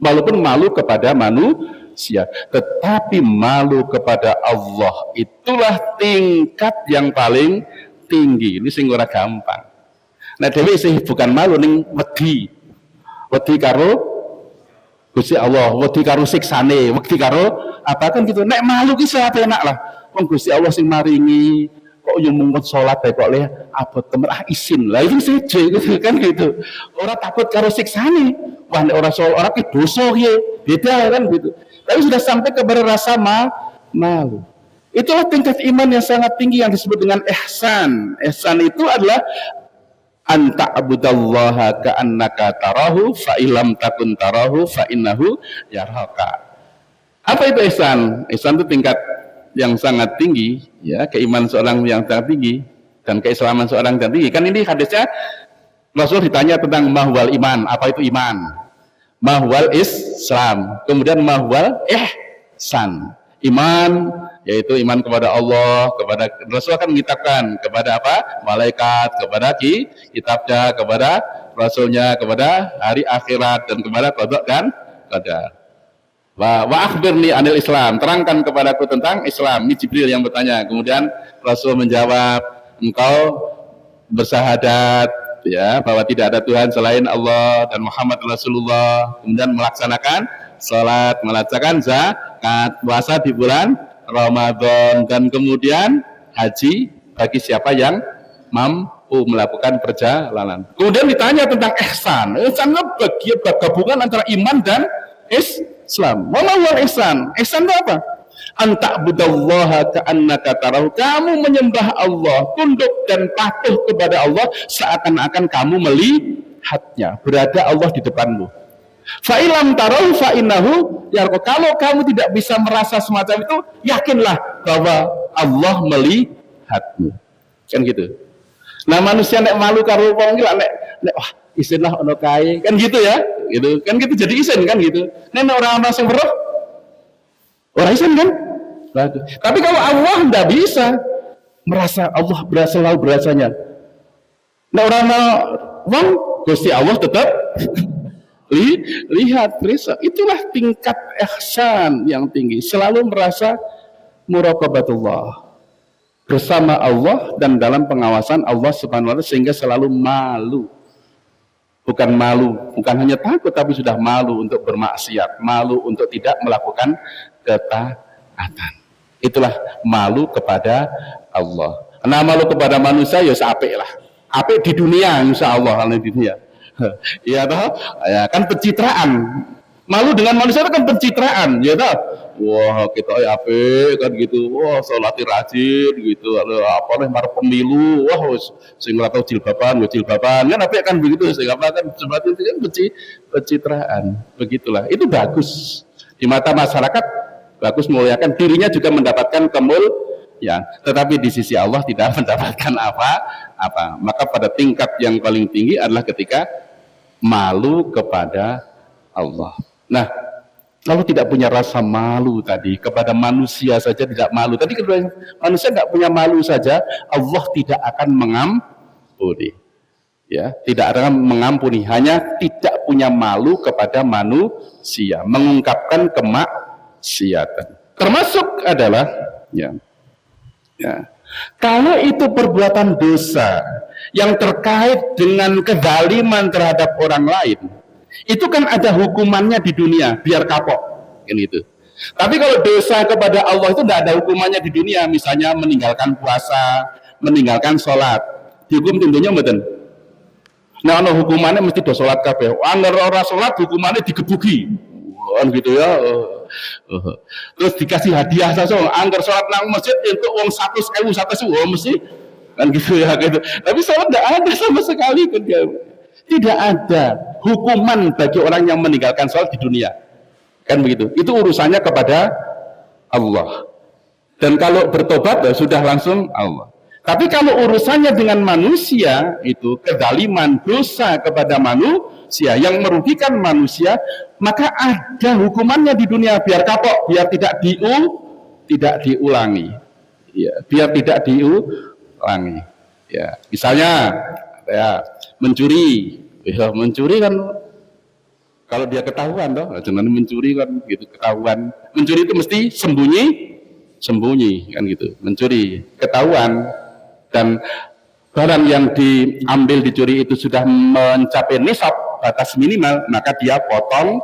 Walaupun malu kepada manusia, tetapi malu kepada Allah itulah tingkat yang paling tinggi. Ini sing ora gampang. Nah dewe sih bukan malu ning wedi karo Gusti Allah, wedi karo siksane, wedi karo apa kan gitu. Nek malu ki saate enak lah. Wong Gusti Allah sing maringi kok yo mungkut salat bae kok le abot temen isin. Lah iki seje gitu kan gitu. Ora takut karo siksane. Wah nek ora salat ora ki dosa ki. Beda kan gitu. Tapi sudah sampai kepada rasa malu. Itulah tingkat iman yang sangat tinggi yang disebut dengan ihsan. Ihsan itu adalah anta abudallaha ka'annaka tarahu fa ilam takun tarahu fa innahu yarhaka. Apa itu ihsan? Ihsan itu tingkat yang sangat tinggi ya, keimanan seorang yang sangat tinggi dan keislaman seorang yang tinggi. Kan ini hadisnya Rasul ditanya tentang mahwal iman, apa itu iman? Mahwal Islam, kemudian mahwal ihsan. Iman yaitu iman kepada Allah, kepada Rasul akan mengitabkan kepada apa? Malaikat, kepada kitabnya, kepada Rasulnya, kepada hari akhirat, dan kepada qada dan qadar. Wa akhbirni anil Islam, terangkan kepadaku tentang Islam. Ini Jibril yang bertanya. Kemudian Rasul menjawab, engkau bersyahadat ya bahwa tidak ada Tuhan selain Allah dan Muhammad Rasulullah, kemudian melaksanakan salat, melaksanakan zakat, puasa di bulan Ramadan, dan kemudian haji bagi siapa yang mampu melakukan perjalanan. Kemudian ditanya tentang ihsan. Ihsan itu gabungan antara iman dan Islam. Wama wal ihsan. Ihsan itu apa? Anta'budallaha ka'annaka tarahu. Kamu menyembah Allah, tunduk dan patuh kepada Allah seakan-akan kamu melihatnya, berada Allah di depanmu. Fa'ilam tarahu fa'innahu yarqa. Kalau kamu tidak bisa merasa semacam itu, yakinlah bahwa Allah melihatmu. Kan gitu. Nah, manusia nek malu karo wong iki nek wah isin lah ono kae, kan gitu ya. Gitu. Kan gitu jadi isin kan gitu. Nek ora ana sing weruh ora isin kan? Tapi kalau Allah tidak bisa merasa Allah selalu berasanya. Nek ora ana wong Gusti Allah tetap lihat, periksa. Itulah tingkat ihsan yang tinggi, selalu merasa muraqabatullah, bersama Allah dan dalam pengawasan Allah Subhanahu wa taala, sehingga selalu malu. Bukan malu, bukan hanya takut, tapi sudah malu untuk bermaksiat, malu untuk tidak melakukan ketaatan. Itulah malu kepada Allah. Nah, malu kepada manusia ya apik lah. Apik di dunia, insya Allah di dunia. Iya toh? Ya, kan pencitraan. Malu dengan manusia itu kan pencitraan, ya toh? Wah, kita apik kan gitu. Wah, salati rajin gitu. Apa nih mar pemilu. Wah, sing ora tau jilbaban. Kan apik kan begitu, sing apa kan seperti itu kan pencitraan. Begitulah. Itu bagus. Di mata masyarakat bagus, memuliakan, dirinya juga mendapatkan ya, tetapi di sisi Allah tidak mendapatkan apa-apa. Maka pada tingkat yang paling tinggi adalah ketika malu kepada Allah. Nah, kalau tidak punya rasa malu tadi, kepada manusia saja tidak malu. Tadi kedua manusia nggak punya malu saja, Allah tidak akan mengampuni. Ya, tidak akan mengampuni, hanya tidak punya malu kepada manusia, mengungkapkan kemaksiatan. Termasuk adalah ya, kalau itu perbuatan dosa yang terkait dengan kezaliman terhadap orang lain, itu kan ada hukumannya di dunia, biar kapok, kan itu. Tapi kalau dosa kepada Allah itu tidak ada hukumannya di dunia, misalnya meninggalkan puasa, meninggalkan sholat, dihukum tentunya mboten. Nah, hukumannya mesti do sholat kabeh. Angger ora sholat hukumannya digebuki, kan gitu ya. Terus dikasih hadiah saja, anggar sholat nang masjid untuk uang 100.000 mesti kan gitu ya gitu. Tapi sholat tidak ada sama sekali, tidak ada hukuman bagi orang yang meninggalkan sholat di dunia, kan begitu. Itu urusannya kepada Allah, dan kalau bertobat ya sudah langsung Allah. Tapi kalau urusannya dengan manusia, itu kezaliman, dosa kepada manusia yang merugikan manusia, maka ada hukumannya di dunia, biar kapok, biar tidak diulangi. Ya, biar tidak diulangi. Ya, misalnya ya, mencuri kan kalau dia ketahuan toh, jangan mencuri kan gitu, ketahuan. Mencuri itu mesti sembunyi kan gitu. Mencuri ketahuan, dan barang yang diambil dicuri itu sudah mencapai nisab, batas minimal, maka dia potong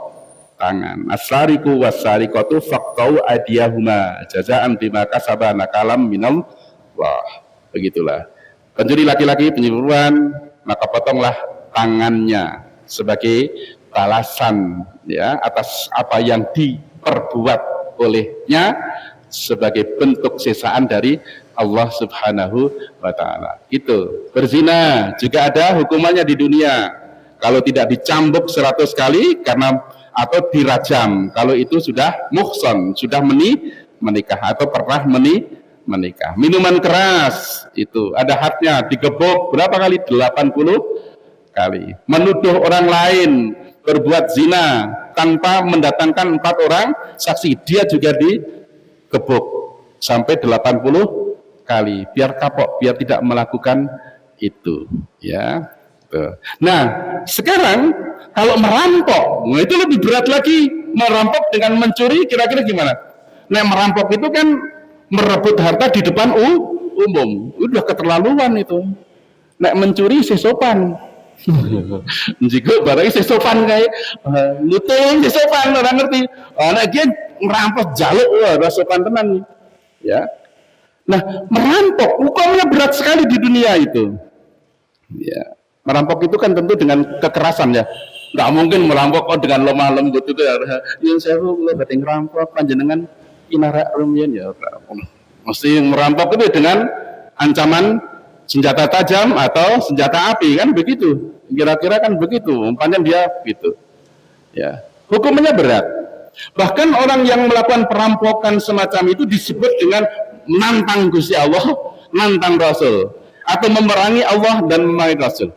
tangan. As-sariqu was-sariqatu faqta'u aydiyahuma jazaan bima kasaba nakalam minallah. Begitulah. Pencuri laki-laki, penyuruhan, maka potonglah tangannya sebagai balasan ya atas apa yang diperbuat olehnya, sebagai bentuk sesaan dari Allah Subhanahu wa taala. Itu berzina juga ada hukumannya di dunia. Kalau tidak dicambuk 100 kali karena atau dirajam kalau itu sudah muhsan, sudah menikah atau pernah menikah. Minuman keras itu ada hadnya, digebuk berapa kali? 80 kali. Menuduh orang lain berbuat zina tanpa mendatangkan 4 orang saksi, dia juga digebuk sampai 80 kali, biar kapok, biar tidak melakukan itu ya. Tuh. Nah, sekarang kalau merampok, nah itu lebih berat lagi. Merampok dengan mencuri, kira-kira gimana? Nah, merampok itu kan merebut harta di depan umum. Udah keterlaluan itu. Nah, mencuri sesopan. Jika barangnya sesopan kayak nutung sesopan orang ngerti. Nah, dia merampok jaluk, wah, sopan tenan. Ya. Nah, merampok hukumnya berat sekali di dunia itu. Ya. Merampok itu kan tentu dengan kekerasan ya. Nggak mungkin merampok dengan lemah lembut itu ya. Yang saya lo badhe ngerampok panjenengan inarak rumiyin ya. Mesti merampok itu dengan ancaman senjata tajam atau senjata api kan begitu. Kira-kira kan begitu. Umpamanya dia gitu. Ya. Hukumannya berat. Bahkan orang yang melakukan perampokan semacam itu disebut dengan nantang Gusti Allah, nantang Rasul, atau memerangi Allah dan memerangi Rasul.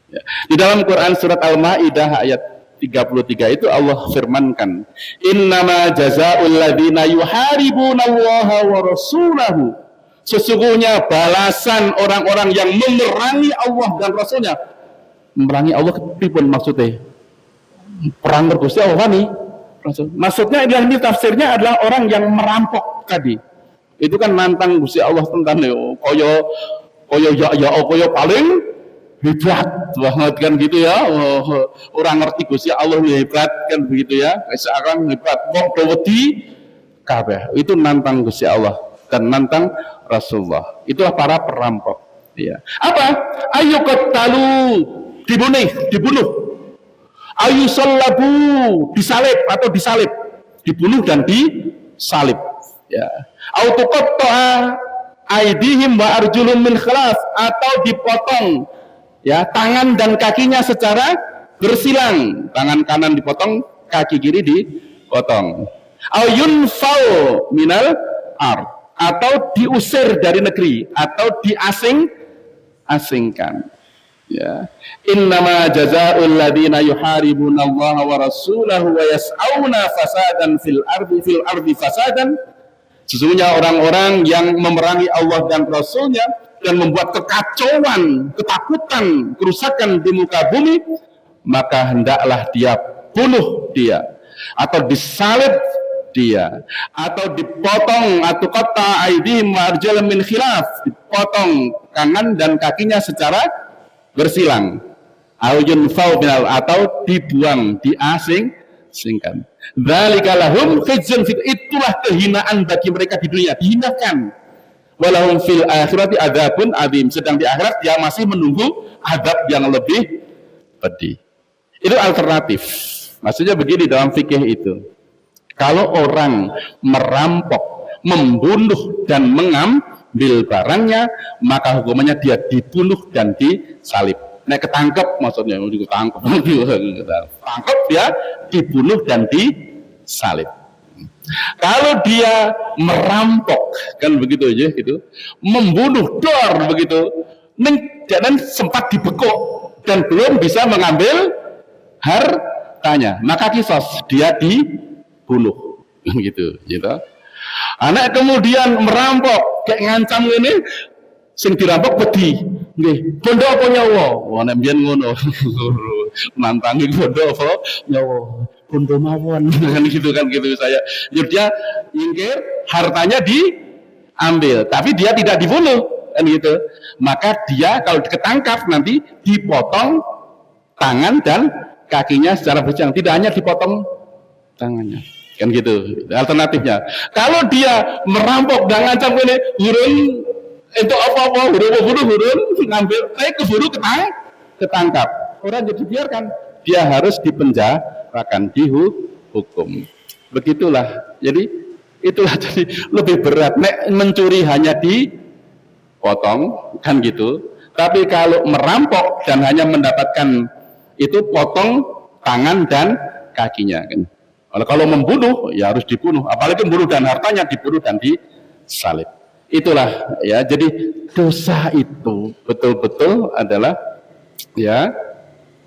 Ya. Di dalam Quran surat Al-Maidah ayat 33 itu Allah firmankan, innama jazaa'ul ladzina yuharibunallaha wa rasulahu, sesungguhnya balasan orang-orang yang memerangi Allah dan Rasulnya. Memerangi Allah pripun maksudnya? Perang Gusti Allah nih. Maksudnya ini tafsirnya adalah orang yang merampok tadi. Itu kan nantang Gusti Allah tentang koyo paling hebat banget kan gitu ya. Orang ngerti Gusti Allah hebat kan begitu ya. Seakan hebat kok wedi kabeh. Itu nantang Gusti Allah dan nantang Rasulullah. Itulah para perampok. Ya. Apa? Ayo qatalu, dibunuh. Ayu sallabu, disalib atau disalib, dibunuh dan disalib. Ya. Autoqatta'a aidihim wa arjulum min khilaf, atau dipotong ya tangan dan kakinya secara bersilang, tangan kanan dipotong, kaki kiri dipotong. Au yunfau minal ard, atau diusir dari negeri atau diasingkan. Ya, innama jazaa'ul ladzina yuharibunallaha wa rasulahu wa yas'auna fasadan fil ardi fasadan, sesungguhnya orang-orang yang memerangi Allah dan Rasulnya dan membuat kekacauan, ketakutan, kerusakan di muka bumi, maka hendaklah dia bunuh dia, atau disalib dia, atau dipotong, atau qata aydihim wa arjulahum min khilaf, dipotong tangan dan kakinya secara bersilang, atau dibuang, diasingkan. Dzalika lahum khizyun, itulah kehinaan bagi mereka di dunia, dihinakan. Walahum fil akhirati adzabun adzim, sedang di akhirat dia masih menunggu adab yang lebih pedih. Itu alternatif. Maksudnya begini dalam fikih itu. Kalau orang merampok, membunuh dan mengambil barangnya, maka hukumannya dia dibunuh dan disalib. Nah, ketangkep maksudnya, ditangkap dia dibunuh dan disalib. Kalau dia merampok kan begitu aja gitu, membunuh dor begitu, dan sempat dibekuk dan belum bisa mengambil hartanya, maka kisos, dia dibunuh gitu. Anak kemudian merampok kayak ngancam ini, sing dirampok wedi nggih bondo apa nyawa, nek mbiyen ngono nantangi bondo apa nyawa, bondo mawon kan gitu saya. Dia nyingkir, hartanya diambil tapi dia tidak dibunuh kan gitu. Maka dia kalau ketangkap nanti dipotong tangan dan kakinya secara berjang, tidak hanya dipotong tangannya kan gitu alternatifnya. Kalau dia merampok dan ngancam ini, hurun itu apa-apa, hurun ngambil, keburu ketangkap, orang jadi biarkan, dia harus dipenjarakan, dihukum. Begitulah. Jadi itulah jadi lebih berat. Nek mencuri hanya dipotong kan gitu. Tapi kalau merampok dan hanya mendapatkan itu potong tangan dan kakinya kan. Kalau membunuh ya harus dibunuh, apalagi membunuh dan hartanya dibunuh dan disalib. Itulah ya, jadi dosa itu betul-betul adalah ya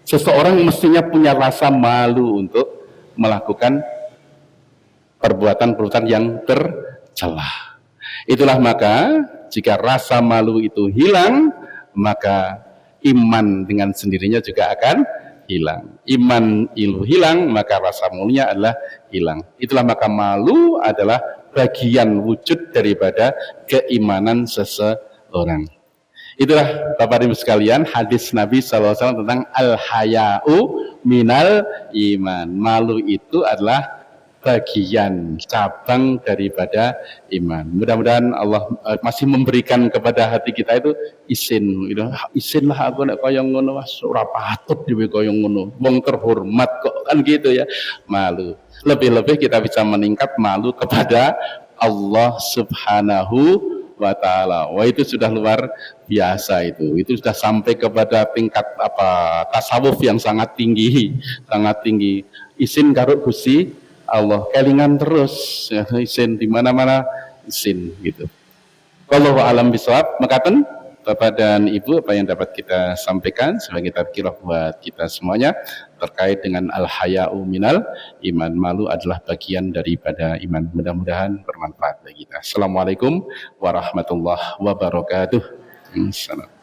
seseorang mestinya punya rasa malu untuk melakukan perbuatan-perbuatan yang tercela. Itulah maka jika rasa malu itu hilang, maka iman dengan sendirinya juga akan hilang. Iman ilu hilang, maka rasa mulia adalah hilang. Itulah maka malu adalah bagian wujud daripada keimanan seseorang. Itulah Bapak Ibu sekalian hadis Nabi SAW tentang al-haya'u minal iman. Malu itu adalah bagian cabang daripada iman. Mudah-mudahan Allah masih memberikan kepada hati kita itu isin, gitu. Isin lah aku nek kaya ngono, ora patut dhewe kaya ngono. Wong terhormat kok kan gitu ya. Malu. Lebih-lebih kita bisa meningkat malu kepada Allah Subhanahu wa ta'ala. Wah, itu sudah luar biasa itu. Itu sudah sampai kepada tingkat tasawuf yang sangat tinggi, sangat tinggi. Isin karo Gusti Allah, kelingan terus ya, isin di mana-mana isin gitu. Wallahu alam bisawab. Makaten Bapak dan Ibu, apa yang dapat kita sampaikan sebagai tadzkirah buat kita semuanya terkait dengan al-haya'u minal iman. Malu adalah bagian daripada iman. Mudah-mudahan bermanfaat bagi kita. Assalamualaikum warahmatullahi wabarakatuh. Assalamualaikum.